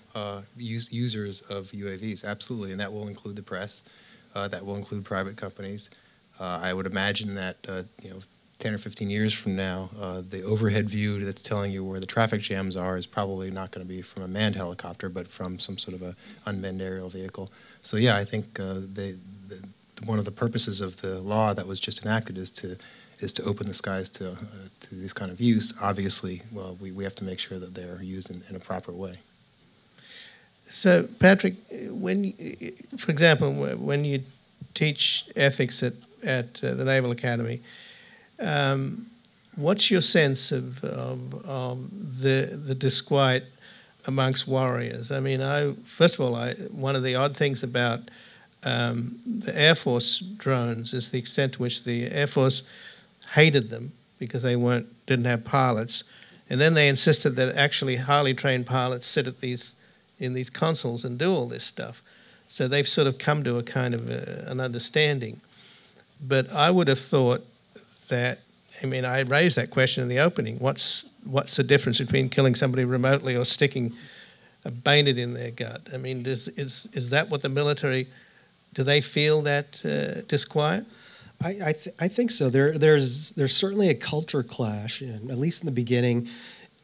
users of UAVs, absolutely, and that will include the press. That will include private companies. I would imagine that 10 or 15 years from now, the overhead view that's telling you where the traffic jams are is probably not going to be from a manned helicopter, but from some sort of a unmanned aerial vehicle. So yeah, I think one of the purposes of the law that was just enacted is to open the skies to this kind of use. Obviously, well, we have to make sure that they're used in a proper way. So, Patrick, for example, when you teach ethics at the Naval Academy, what's your sense of the disquiet amongst warriors? I mean, first of all, one of the odd things about the Air Force drones is the extent to which the Air Force hated them because they didn't have pilots, and then they insisted that actually highly trained pilots sit in these consoles and do all this stuff. So they've sort of come to a kind of an understanding. But I would have thought that, I mean, I raised that question in the opening. What's the difference between killing somebody remotely or sticking a bayonet in their gut? I mean, is that what the military, do they feel that disquiet? I think so. There's certainly a culture clash, at least in the beginning,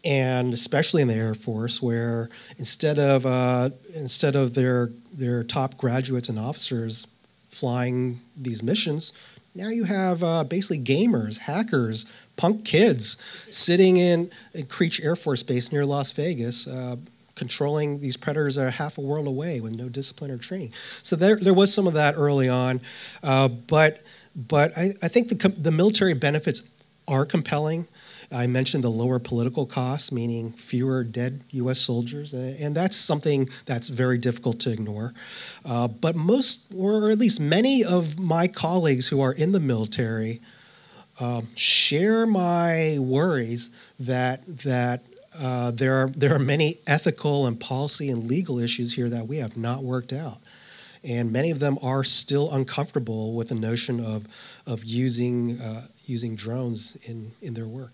and especially in the Air Force, where instead of their top graduates and officers flying these missions, now you have basically gamers, hackers, punk kids sitting in Creech Air Force Base near Las Vegas, controlling these predators that are half a world away with no discipline or training. So there was some of that early on, but I think the military benefits are compelling. I mentioned the lower political costs, meaning fewer dead U.S. soldiers, and that's something that's very difficult to ignore. But most, or at least many of my colleagues who are in the military share my worries that there are many ethical and policy and legal issues here that we have not worked out. And many of them are still uncomfortable with the notion of using drones in their work.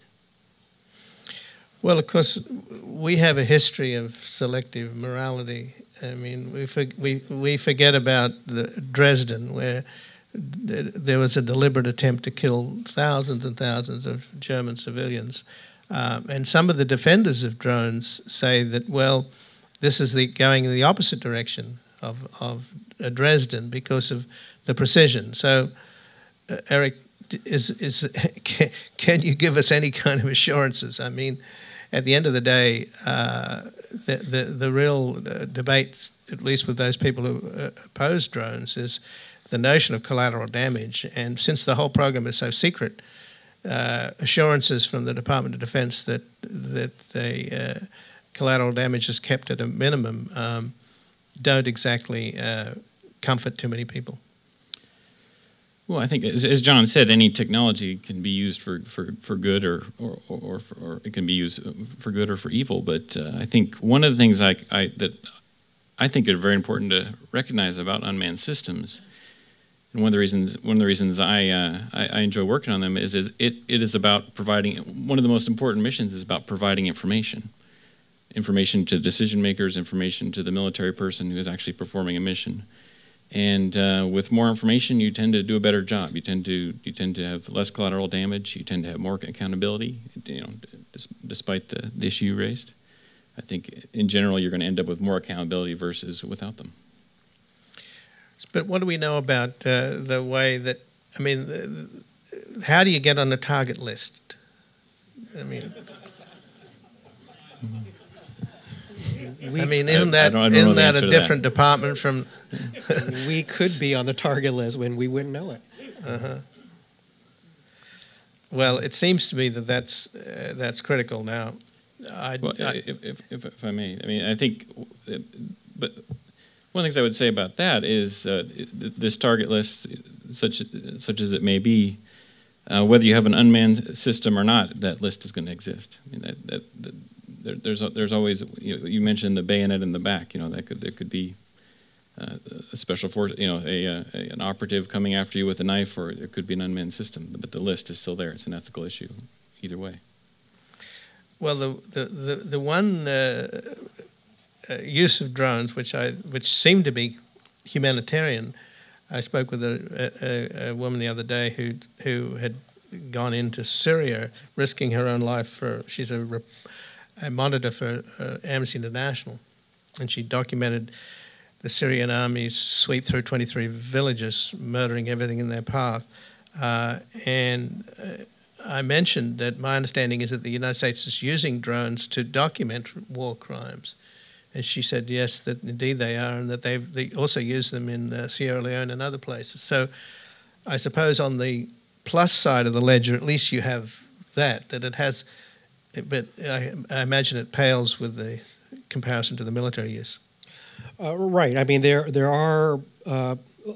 Well, of course, we have a history of selective morality. I mean, we forget about Dresden, where there was a deliberate attempt to kill thousands and thousands of German civilians. And some of the defenders of drones say that, well, this is going in the opposite direction of Dresden because of the precision. So, Eric, can you give us any kind of assurances? I mean, at the end of the day, the real debate, at least with those people who oppose drones, is the notion of collateral damage. And since the whole program is so secret, assurances from the Department of Defense that the collateral damage is kept at a minimum don't exactly comfort too many people. Well, I think, as John said, any technology can be used for good or it can be used for good or for evil. But I think one of the things that I think are very important to recognize about unmanned systems, and one of the reasons I enjoy working on them is it is about providing, one of the most important missions is about providing information to decision makers, information to the military person who is actually performing a mission. And with more information, you tend to do a better job. You tend to have less collateral damage. You tend to have more accountability. Despite the issue you raised, I think in general you're going to end up with more accountability versus without them. But what do we know about the way that? I mean, how do you get on the target list? I mean. Isn't that a different department from? We could be on the target list when we wouldn't know it. Uh-huh. Well, it seems to me that's critical now. If I may, I mean, I think, but one of the things I would say about that is this target list, such as it may be, whether you have an unmanned system or not, that list is going to exist. I mean, there's always, you mentioned the bayonet in the back. There could be a special force, an operative coming after you with a knife, or it could be an unmanned system. But the list is still there. It's an ethical issue, either way. Well, the one use of drones, which seemed to be humanitarian. I spoke with a woman the other day who had gone into Syria, risking her own life. She's a monitor for Amnesty International, and she documented the Syrian army's sweep through 23 villages, murdering everything in their path. I mentioned that my understanding is that the United States is using drones to document war crimes. And she said, yes, that indeed they are, and that they also use them in Sierra Leone and other places. So I suppose on the plus side of the ledger, at least you have that it has, but I imagine it pales with the comparison to the military use. Right. I mean, there are,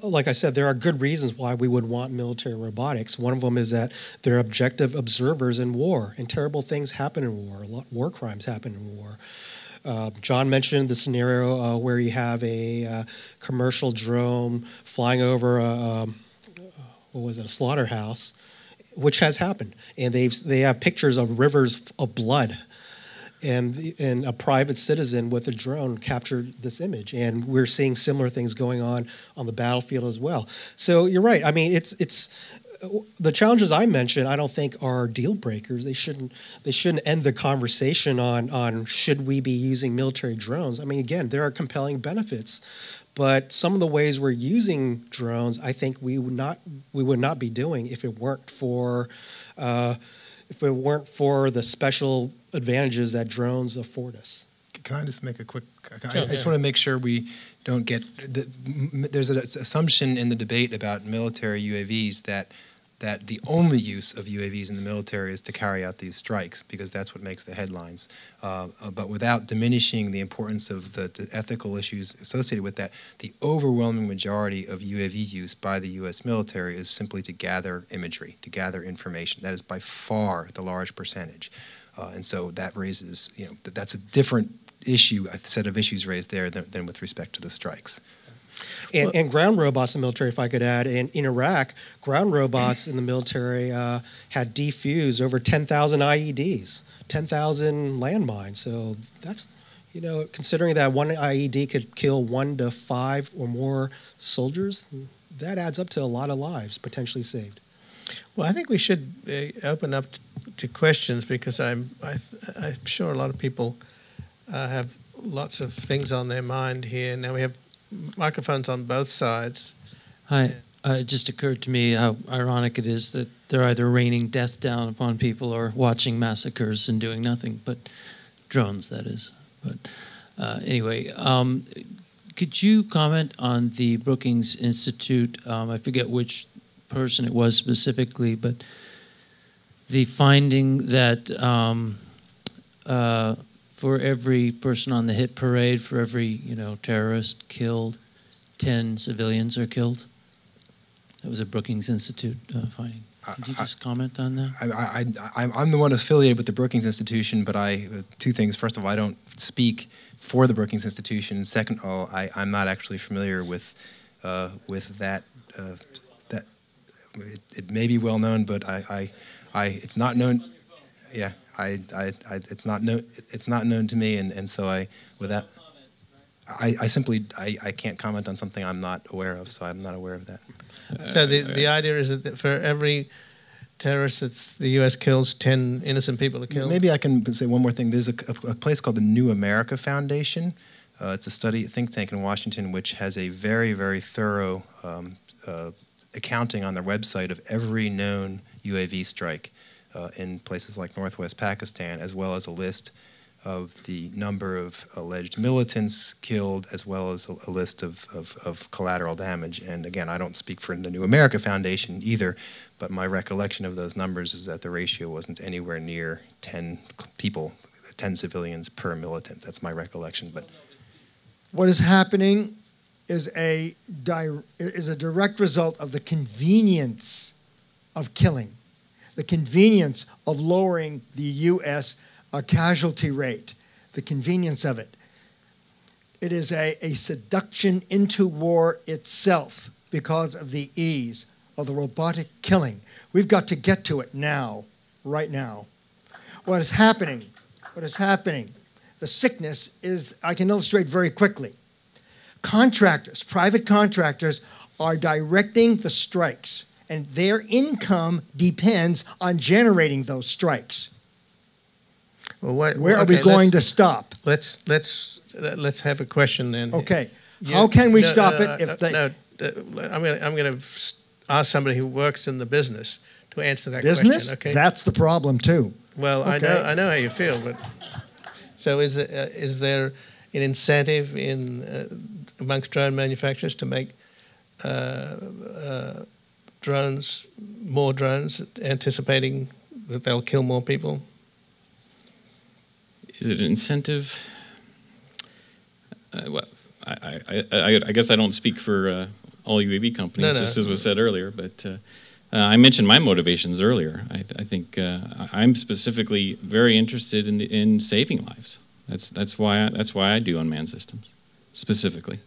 like I said, there are good reasons why we would want military robotics. One of them is that they're objective observers in war, and terrible things happen in war. War crimes happen in war. John mentioned the scenario where you have a commercial drone flying over a slaughterhouse, which has happened, and they have pictures of rivers of blood, and a private citizen with a drone captured this image, and we're seeing similar things going on the battlefield as well. So you're right. I mean, it's the challenges I mentioned, I don't think are deal breakers. They shouldn't end the conversation on should we be using military drones. I mean, again, there are compelling benefits, but some of the ways we're using drones, I think we would not be doing if it weren't for the special advantages that drones afford us. Can I just make a quick? I just want to make sure we don't get. There's an assumption in the debate about military UAVs that the only use of UAVs in the military is to carry out these strikes, because that's what makes the headlines. But without diminishing the importance of the ethical issues associated with that, the overwhelming majority of UAV use by the U.S. military is simply to gather imagery, to gather information. That is by far the large percentage. And so that raises, that's a different issue, a set of issues raised there than with respect to the strikes. And ground robots in the military, if I could add, in Iraq, ground robots in the military had defused over 10,000 IEDs, 10,000 landmines. So that's, considering that one IED could kill 1 to 5 or more soldiers, that adds up to a lot of lives potentially saved. Well, I think we should open up to questions, because I'm sure a lot of people have lots of things on their mind here. Now we have microphones on both sides. Hi. It just occurred to me how ironic it is that they're either raining death down upon people or watching massacres and doing nothing, but drones, that is. But anyway, could you comment on the Brookings Institute? I forget which person it was specifically, but the finding that for every person on the hit parade, for every terrorist killed, 10 civilians are killed. That was a Brookings Institute finding. Could you just comment on that? I'm the one affiliated with the Brookings Institution, but two things. First of all, I don't speak for the Brookings Institution. Second of all, I'm not actually familiar with that. It may be well known, but it's not known. Yeah, it's not known to me, and so I simply can't comment on something I'm not aware of. So I'm not aware of that. So the idea is that for every terrorist that the U.S. kills, 10 innocent people are killed? Maybe I can say one more thing. There's a place called the New America Foundation. It's a think tank in Washington, which has a very, very thorough accounting on their website of every known UAV strike in places like northwest Pakistan, as well as a list of the number of alleged militants killed, as well as a list of collateral damage. And again, I don't speak for the New America Foundation either, but my recollection of those numbers is that the ratio wasn't anywhere near 10 people, 10 civilians per militant. That's my recollection. But what is happening is a direct result of the convenience of killing, the convenience of lowering the U.S. casualty rate, the convenience of it. It is a seduction into war itself because of the ease of the robotic killing. We've got to get to it now, right now. What is happening, the sickness is, I can illustrate very quickly. Contractors, private contractors, are directing the strikes and their income depends on generating those strikes. Well, where are we going to stop? Let's have a question then. Okay. How can we stop it if they... I'm going to ask somebody who works in the business to answer that business? question. Okay. That's the problem too. Well, okay. I know how you feel, but so is there an incentive amongst drone manufacturers to make more drones, anticipating that they'll kill more people? Is it an incentive? Well, I guess I don't speak for all UAV companies, just as was said earlier, but I mentioned my motivations earlier. I think I'm specifically very interested in saving lives. That's why I do unmanned systems, specifically.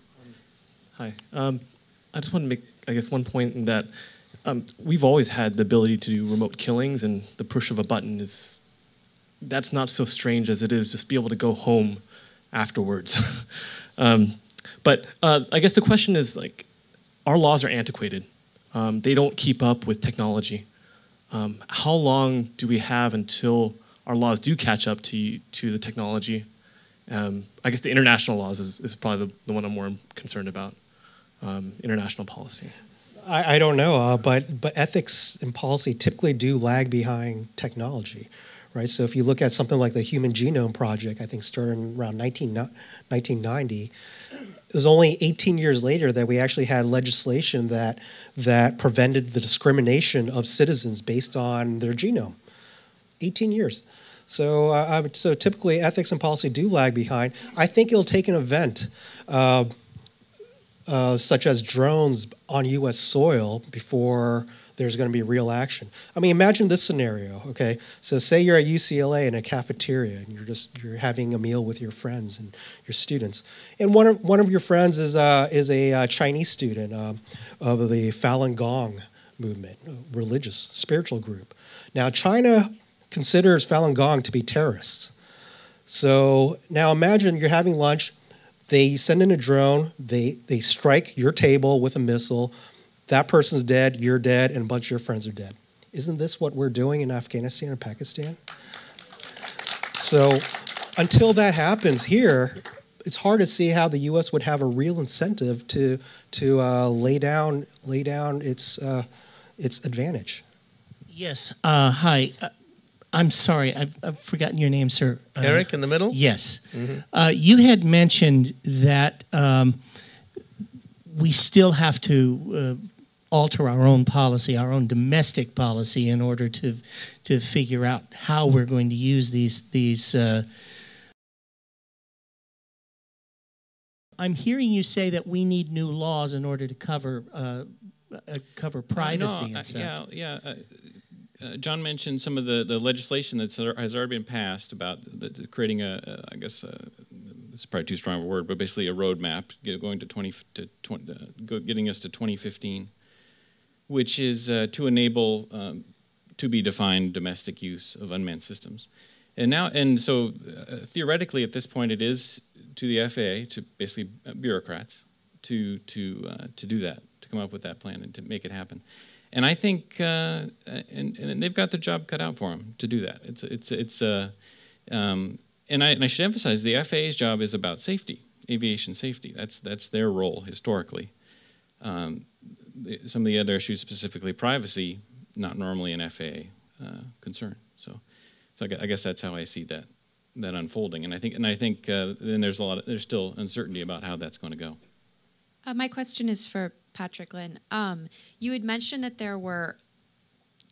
Hi. I just want to make, I guess, one point in that we've always had the ability to do remote killings, and the push of a button that's not so strange as it is just be able to go home afterwards. But I guess the question is, like, our laws are antiquated. They don't keep up with technology. How long do we have until our laws do catch up to the technology? I guess the international laws is probably the one I'm more concerned about, international policy. I don't know, but ethics and policy typically do lag behind technology, right? So if you look at something like the Human Genome Project, I think started around 1990, it was only 18 years later that we actually had legislation that prevented the discrimination of citizens based on their genome. 18 years. So typically ethics and policy do lag behind. I think it'll take an event such as drones on U.S. soil before there's going to be real action. I mean, imagine this scenario, okay? So say you're at UCLA in a cafeteria and you're having a meal with your friends and your students, and one of your friends is a Chinese student of the Falun Gong movement, a religious, spiritual group. Now, China considers Falun Gong to be terrorists. So now imagine you're having lunch, they send in a drone, they strike your table with a missile, that person's dead, you're dead, and a bunch of your friends are dead. Isn't this what we're doing in Afghanistan and Pakistan? So until that happens here, it's hard to see how the U.S. would have a real incentive to lay down its advantage. Yes. Hi. I'm sorry. I've forgotten your name, sir. Eric in the middle? Yes. Mm-hmm. You had mentioned that we still have to alter our own policy, our own domestic policy, in order to figure out how we're going to use these. I'm hearing you say that we need new laws in order to cover privacy and such. John mentioned some of the legislation that has already been passed about creating this is probably too strong of a word, but basically a roadmap going getting us to 2015, which is to enable to be defined domestic use of unmanned systems. And so theoretically at this point it is to the FAA, to basically bureaucrats, to do that, to come up with that plan and to make it happen. And I think, and they've got their job cut out for them to do that. And I should emphasize the FAA's job is about safety, aviation safety. That's their role historically. Some of the other issues, specifically privacy, not normally an FAA concern. So I guess that's how I see that unfolding. And I think then there's still uncertainty about how that's going to go. My question is for Patrick, Lynn. You had mentioned that there were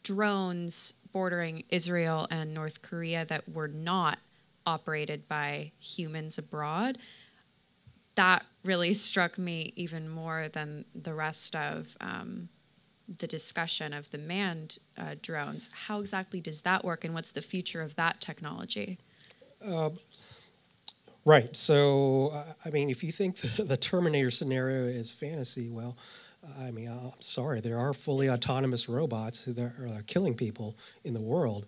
drones bordering Israel and North Korea that were not operated by humans abroad. That really struck me even more than the rest of the discussion of the manned drones. How exactly does that work, and what's the future of that technology? Right. So, I mean, if you think the Terminator scenario is fantasy, well, I mean, I'm sorry, there are fully autonomous robots that are killing people in the world.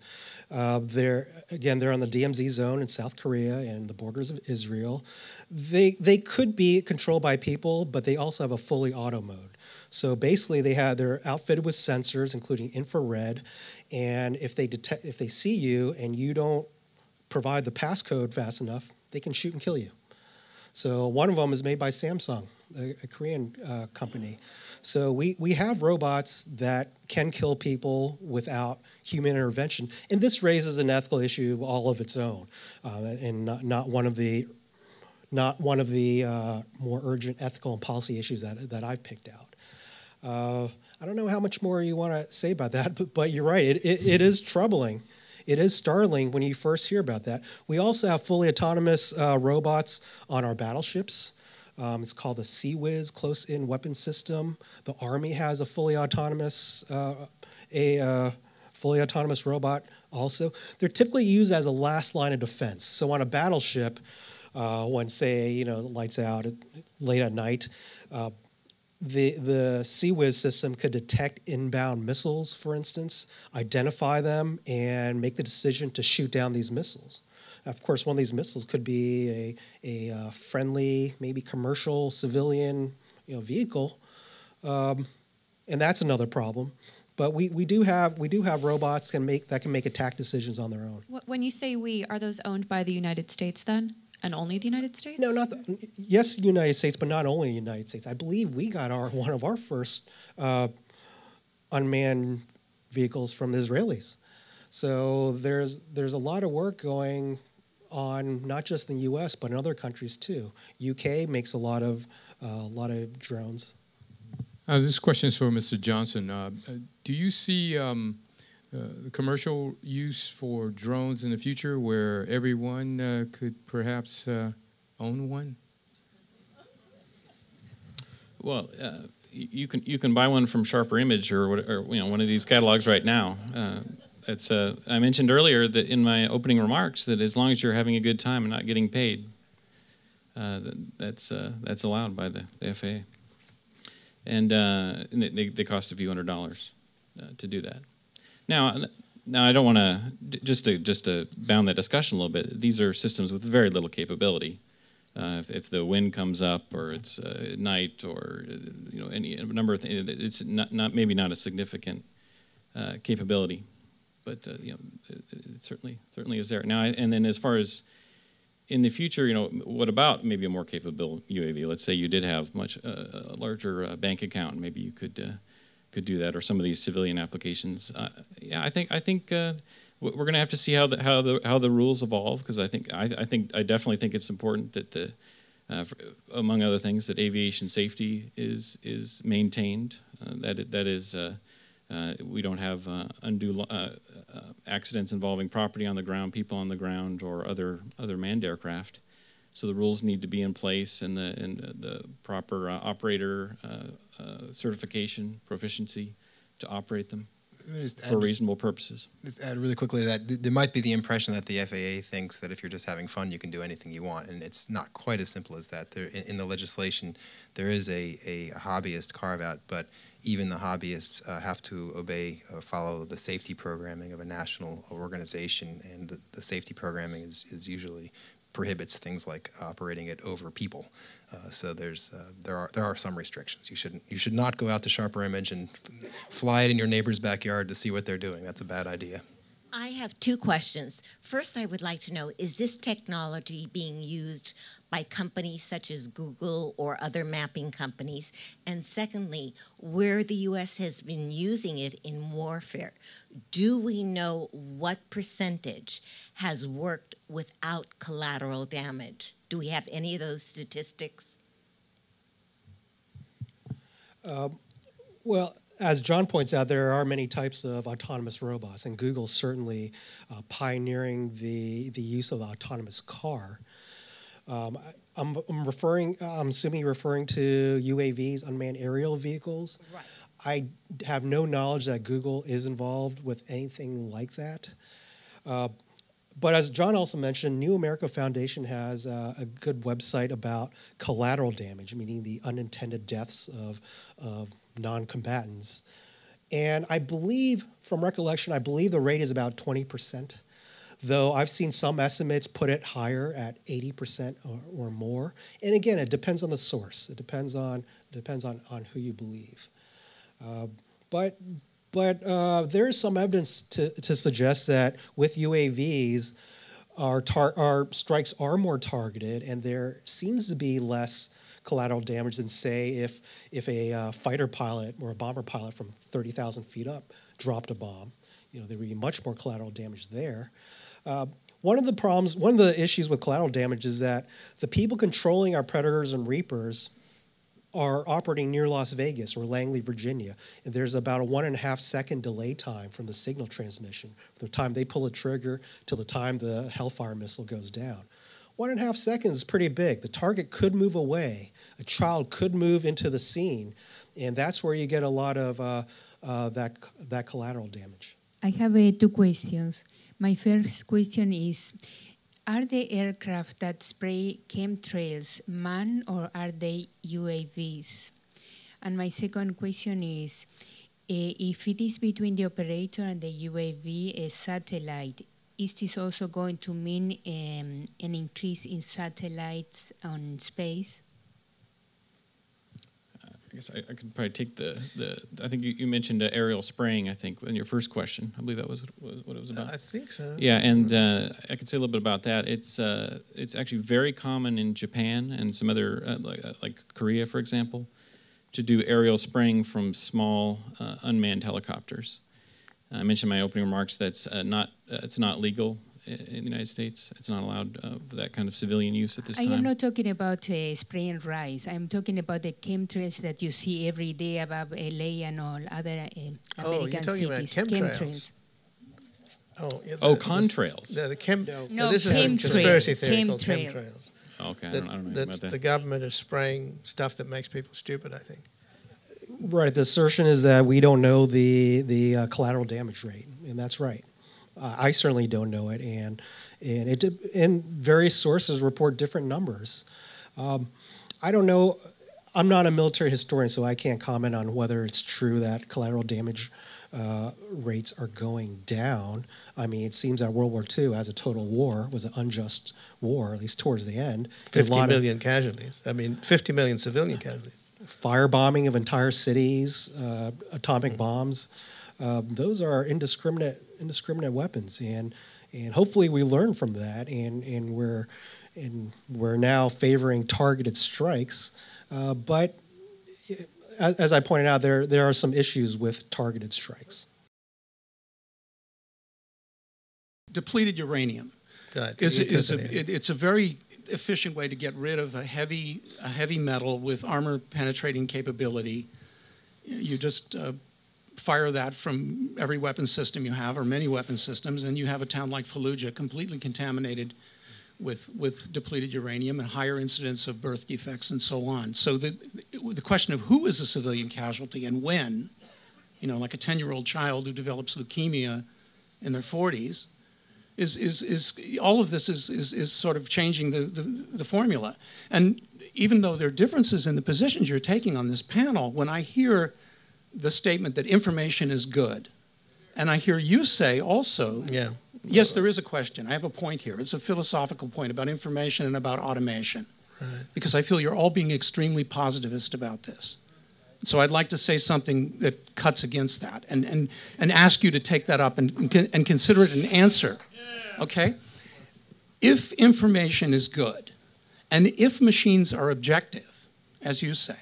They're on the DMZ zone in South Korea and the borders of Israel. They could be controlled by people, but they also have a fully auto mode. So basically, they're outfitted with sensors, including infrared, and if they see you and you don't provide the passcode fast enough, they can shoot and kill you. So one of them is made by Samsung, a Korean company. So we have robots that can kill people without human intervention, and this raises an ethical issue all of its own, and not one of the more urgent ethical and policy issues that I've picked out. I don't know how much more you want to say about that, but you're right. It is troubling. It is startling when you first hear about that. We also have fully autonomous robots on our battleships. It's called the CWIS, Close-In Weapon System. The Army has a fully autonomous robot also. They're typically used as a last line of defense. So on a battleship, when, say, the lights out late at night, the CWIS system could detect inbound missiles, for instance, identify them, and make the decision to shoot down these missiles. Of course, one of these missiles could be a friendly, maybe commercial, civilian, vehicle, and that's another problem. But we do have robots that can make attack decisions on their own. When you say we, are those owned by the United States then, and only the United States? No, yes, the United States, but not only the United States. I believe we got one of our first unmanned vehicles from the Israelis. So there's a lot of work going on, not just in the U.S. but in other countries too. UK makes a lot of drones. This question is for Mr. Johnson. Do you see commercial use for drones in the future, where everyone could perhaps own one? Well, you can buy one from Sharper Image or one of these catalogs right now. I mentioned earlier that in my opening remarks that as long as you're having a good time and not getting paid, that's allowed by the FAA, and they cost a few $100s to do that. Now I don't want to just to bound that discussion a little bit. These are systems with very little capability. If the wind comes up, or it's at night, or any number of things, it's maybe not a significant capability. But it certainly is there now. And then as far as in the future, what about maybe a more capable UAV? Let's say you did have a larger bank account, maybe you could do that, or some of these civilian applications. I think we're going to have to see how the rules evolve, because I definitely think it's important that among other things, that aviation safety is maintained. That is. We don't have undue accidents involving property on the ground, people on the ground, or other manned aircraft. So the rules need to be in place, and the proper operator certification, proficiency to operate them for reasonable purposes. Just add really quickly that there might be the impression that the FAA thinks that if you're just having fun, you can do anything you want, and it's not quite as simple as that. In the legislation, there is a hobbyist carve-out, but even the hobbyists have to follow the safety programming of a national organization, and the safety programming is usually prohibits things like operating it over people. So there are some restrictions. You should not go out to Sharper Image and fly it in your neighbor's backyard to see what they're doing. That's a bad idea. I have two questions. First, I would like to know, is this technology being used by companies such as Google or other mapping companies? And secondly, where the U.S. has been using it in warfare, do we know what percentage has worked without collateral damage? Do we have any of those statistics? Well, as John points out, there are many types of autonomous robots, and Google's certainly pioneering the use of the autonomous car. I'm assuming you're referring to UAVs, unmanned aerial vehicles. Right. I have no knowledge that Google is involved with anything like that. But as John also mentioned, New America Foundation has a good website about collateral damage, meaning the unintended deaths of non-combatants. And I believe, from recollection, the rate is about 20%, though I've seen some estimates put it higher at 80% or more. And again, it depends on the source. It depends on who you believe. But there is some evidence to suggest that with UAVs, our strikes are more targeted, and there seems to be less collateral damage than, say, if a fighter pilot or a bomber pilot from 30,000 feet up dropped a bomb. There would be much more collateral damage there. One of the issues with collateral damage is that the people controlling our Predators and Reapers are operating near Las Vegas or Langley, Virginia, and there's about a 1.5 second delay time from the signal transmission, from the time they pull a trigger till the time the Hellfire missile goes down. 1.5 seconds is pretty big. The target could move away. A child could move into the scene, and that's where you get a lot of that collateral damage. I have two questions. My first question is, are the aircraft that spray chemtrails manned or are they UAVs? And my second question is, if it is between the operator and the UAV, a satellite, is this also going to mean an increase in satellites on space? I guess I could probably take I think you mentioned aerial spraying, I think, in your first question. I believe that was what it was about. I think so. Yeah, and I could say a little bit about that. It's actually very common in Japan and some other, like Korea, for example, to do aerial spraying from small unmanned helicopters. I mentioned in my opening remarks that's it's not legal in the United States. It's not allowed for that kind of civilian use at this time. I am not talking about spraying rice. I'm talking about the chemtrails that you see every day above LA and all other American cities. You're talking about chemtrails. Contrails. This is a conspiracy theory called chemtrails. chemtrails. Okay, I don't know about that. The government is spraying stuff that makes people stupid, I think. Right. The assertion is that we don't know the collateral damage rate, and that's right. I certainly don't know it, and various sources report different numbers. I don't know. I'm not a military historian, so I can't comment on whether it's true that collateral damage rates are going down. I mean, it seems that World War II, as a total war, was an unjust war, at least towards the end. 50 million casualties. I mean, 50 million civilian casualties. Firebombing of entire cities, atomic bombs. Those are indiscriminate weapons, and hopefully we learn from that, and we're now favoring targeted strikes. But as I pointed out, there are some issues with targeted strikes. Depleted uranium it's a very efficient way to get rid of a heavy metal with armor penetrating capability. You just fire that from every weapon system you have, or many weapon systems, and you have a town like Fallujah completely contaminated with depleted uranium and higher incidence of birth defects and so on. So the question of who is a civilian casualty and when, like a 10-year-old child who develops leukemia in their 40s, is all of this is sort of changing the formula. And even though there are differences in the positions you're taking on this panel, when I hear the statement that information is good, and I hear you say also, yes, there is a question. I have a point here. It's a philosophical point about information and about automation, because I feel you're all being extremely positivist about this. So I'd like to say something that cuts against that, and ask you to take that up and consider it an answer. Okay? If information is good, and if machines are objective, as you say,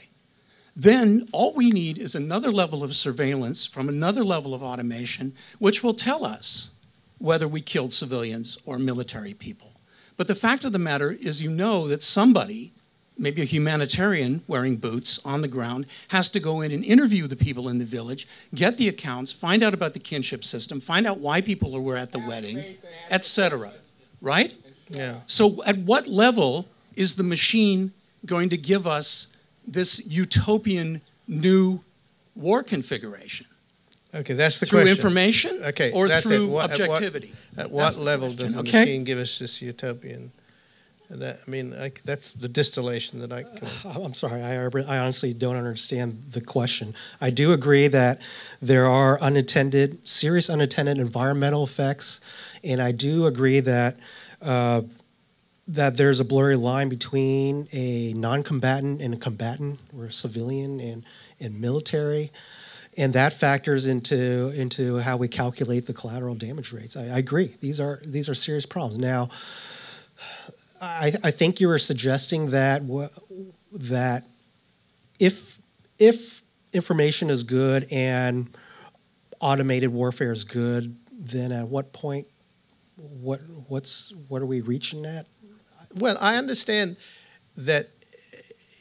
then all we need is another level of surveillance from another level of automation, which will tell us whether we killed civilians or military people. But the fact of the matter is, that somebody, maybe a humanitarian wearing boots on the ground, has to go in and interview the people in the village, get the accounts, find out about the kinship system, find out why people were at the wedding, etc. Right? Yeah. So at what level is the machine going to give us this utopian new war configuration? Okay, that's the through question. Through information, or through objectivity? At what level does the machine give us this utopian? That's the distillation that I can... I'm sorry, I honestly don't understand the question. I do agree that there are serious unintended environmental effects, and I do agree that that there's a blurry line between a non-combatant and a combatant, or a civilian and military. and that factors into how we calculate the collateral damage rates. I agree. These are serious problems. Now, I think you were suggesting that if information is good and automated warfare is good, then at what point, what are we reaching at? Well, I understand that,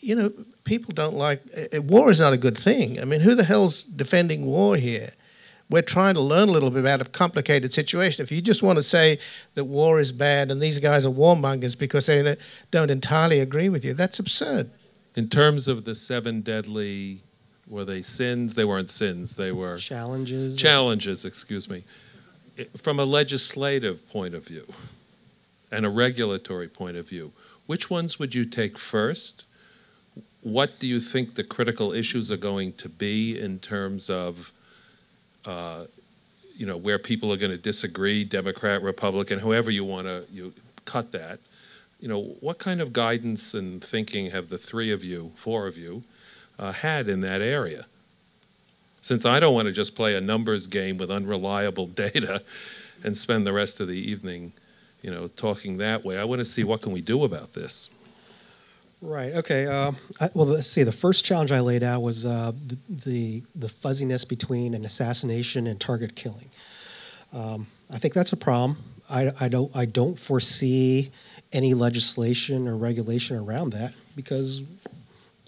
you know, people don't like, war is not a good thing. I mean, who the hell's defending war here? We're trying to learn a little bit about a complicated situation. If you just want to say that war is bad and these guys are warmongers because they don't entirely agree with you, that's absurd. In terms of the 7 deadly, were they sins? They weren't sins. They were challenges. Challenges, excuse me. From a legislative point of view and a regulatory point of view, which ones would you take first? What do you think the critical issues are going to be in terms of, you know, where people are going to disagree, Democrat, Republican, however you want to cut that? You know, what kind of guidance and thinking have the 4 of you, had in that area? Since I don't want to just play a numbers game with unreliable data and spend the rest of the evening, you know, talking that way, I want to see what can we do about this. Right. Okay. Well, let's see. The first challenge I laid out was the fuzziness between an assassination and target killing. I think that's a problem. I don't foresee any legislation or regulation around that because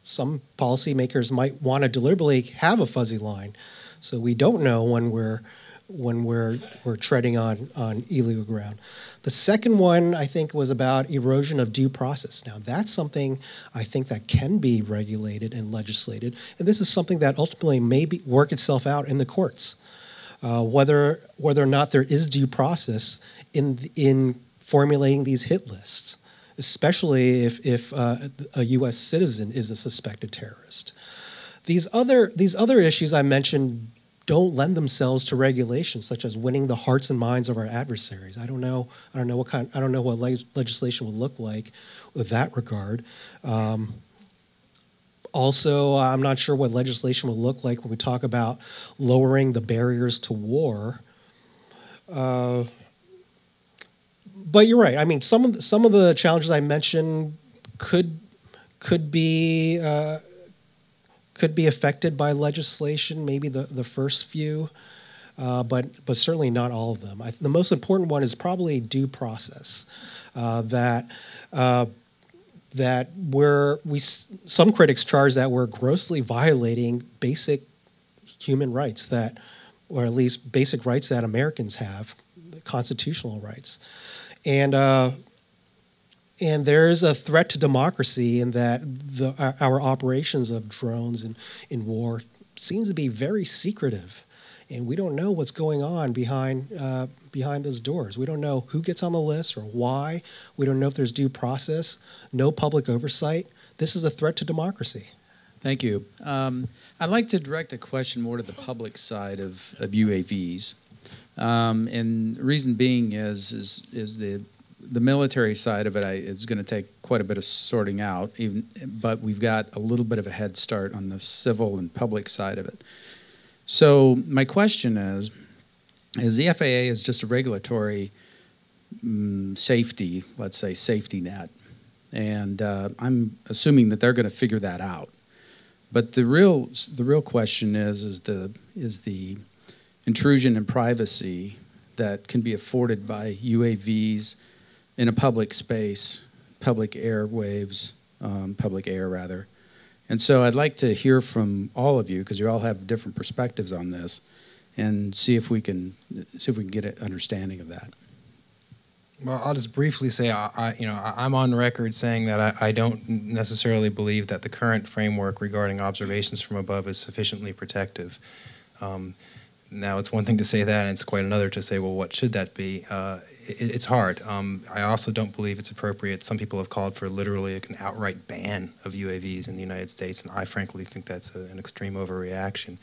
some policymakers might want to deliberately have a fuzzy line, so we don't know when we're treading on illegal ground. The second one, I think, was about erosion of due process. Now, that's something I think that can be regulated and legislated, and this is something that ultimately may work itself out in the courts. Whether or not there is due process in formulating these hit lists, especially if a U.S. citizen is a suspected terrorist. These other issues I mentioned don't lend themselves to regulation, such as winning the hearts and minds of our adversaries. I don't know what legislation would look like with that regard. Also, I'm not sure what legislation would look like when we talk about lowering the barriers to war. But you're right. I mean, some of the challenges I mentioned could be affected by legislation. Maybe the first few, but certainly not all of them. The most important one is probably due process. Some critics charge that we're grossly violating basic human rights or at least basic rights that Americans have, constitutional rights. And there's a threat to democracy in that our operations of drones in war seems to be very secretive, and we don't know what's going on behind those doors. We don't know who gets on the list or why. We don't know if there's due process, no public oversight. This is a threat to democracy. Thank you. I'd like to direct a question more to the public side of UAVs. And the reason being is the military side of it is going to take quite a bit of sorting out, but we've got a little bit of a head start on the civil and public side of it. So my question is the FAA is just a regulatory safety, let's say safety net, and I'm assuming that they're going to figure that out. But the real question is the intrusion in privacy that can be afforded by UAVs in a public space, public airwaves, public air rather. And so I'd like to hear from all of you, because you all have different perspectives on this, and see if we can get an understanding of that. Well, I'll just briefly say, I'm on record saying that I don't necessarily believe that the current framework regarding observations from above is sufficiently protective. Now, it's one thing to say that, and it's quite another to say, well, what should that be? It's hard. I also don't believe it's appropriate. Some people have called for literally an outright ban of UAVs in the United States, and I frankly think that's an extreme overreaction.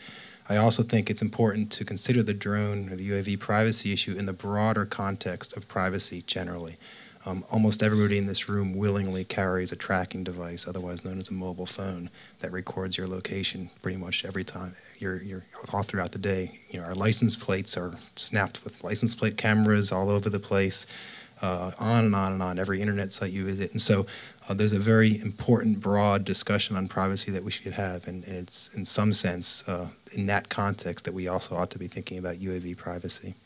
I also think it's important to consider the drone or the UAV privacy issue in the broader context of privacy generally. Almost everybody in this room willingly carries a tracking device, otherwise known as a mobile phone, that records your location pretty much every time you're all throughout the day. You know, our license plates are snapped with license plate cameras all over the place, on and on and on, every internet site you visit. And so there's a very important, broad discussion on privacy that we should have, and it's in some sense, in that context, that we also ought to be thinking about UAV privacy.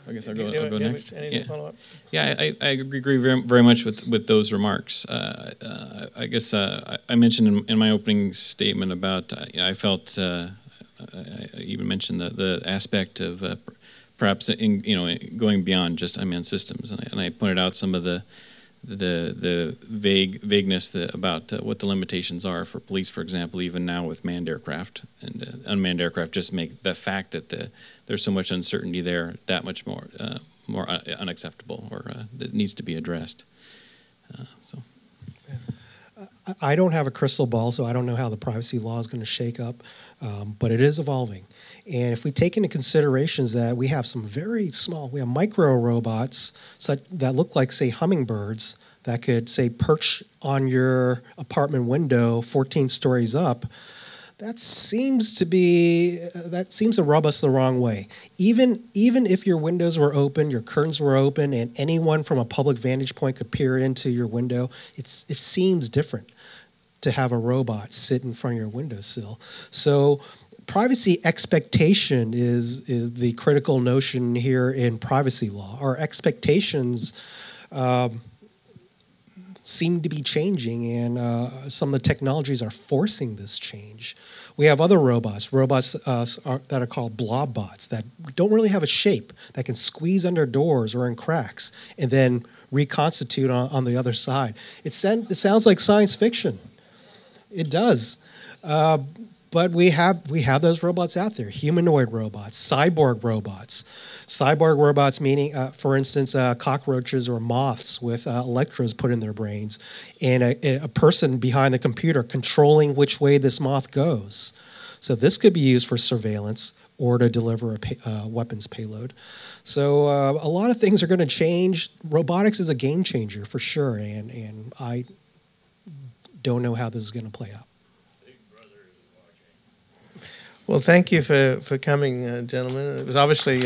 I guess I'll go next. Anything to follow up? Yeah, I agree very much with those remarks. I guess I mentioned in my opening statement about I felt I even mentioned the aspect of perhaps going beyond just unmanned systems, and I pointed out some of the vagueness about what the limitations are for police, for example, even now with manned aircraft. And unmanned aircraft just make the fact that there's so much uncertainty there that much more unacceptable, or that needs to be addressed. I don't have a crystal ball, so I don't know how the privacy law is going to shake up, but it is evolving. And if we take into considerations that we have some very small, we have micro robots that look like, say, hummingbirds that could, say, perch on your apartment window 14 stories up, that seems to rub us the wrong way. Even if your windows were open, your curtains were open, and anyone from a public vantage point could peer into your window, it seems different to have a robot sit in front of your windowsill. So privacy expectation is the critical notion here in privacy law. Our expectations seem to be changing, and some of the technologies are forcing this change. We have other robots that are called blob bots that don't really have a shape, that can squeeze under doors or in cracks and then reconstitute on the other side. It sounds like science fiction. It does. But we have those robots out there, humanoid robots, cyborg robots. Cyborg robots meaning, for instance, cockroaches or moths with electrodes put in their brains, and a person behind the computer controlling which way this moth goes. So this could be used for surveillance or to deliver a weapons payload. So a lot of things are going to change. Robotics is a game changer for sure, and I don't know how this is going to play out. Well, thank you for coming, gentlemen. It was obviously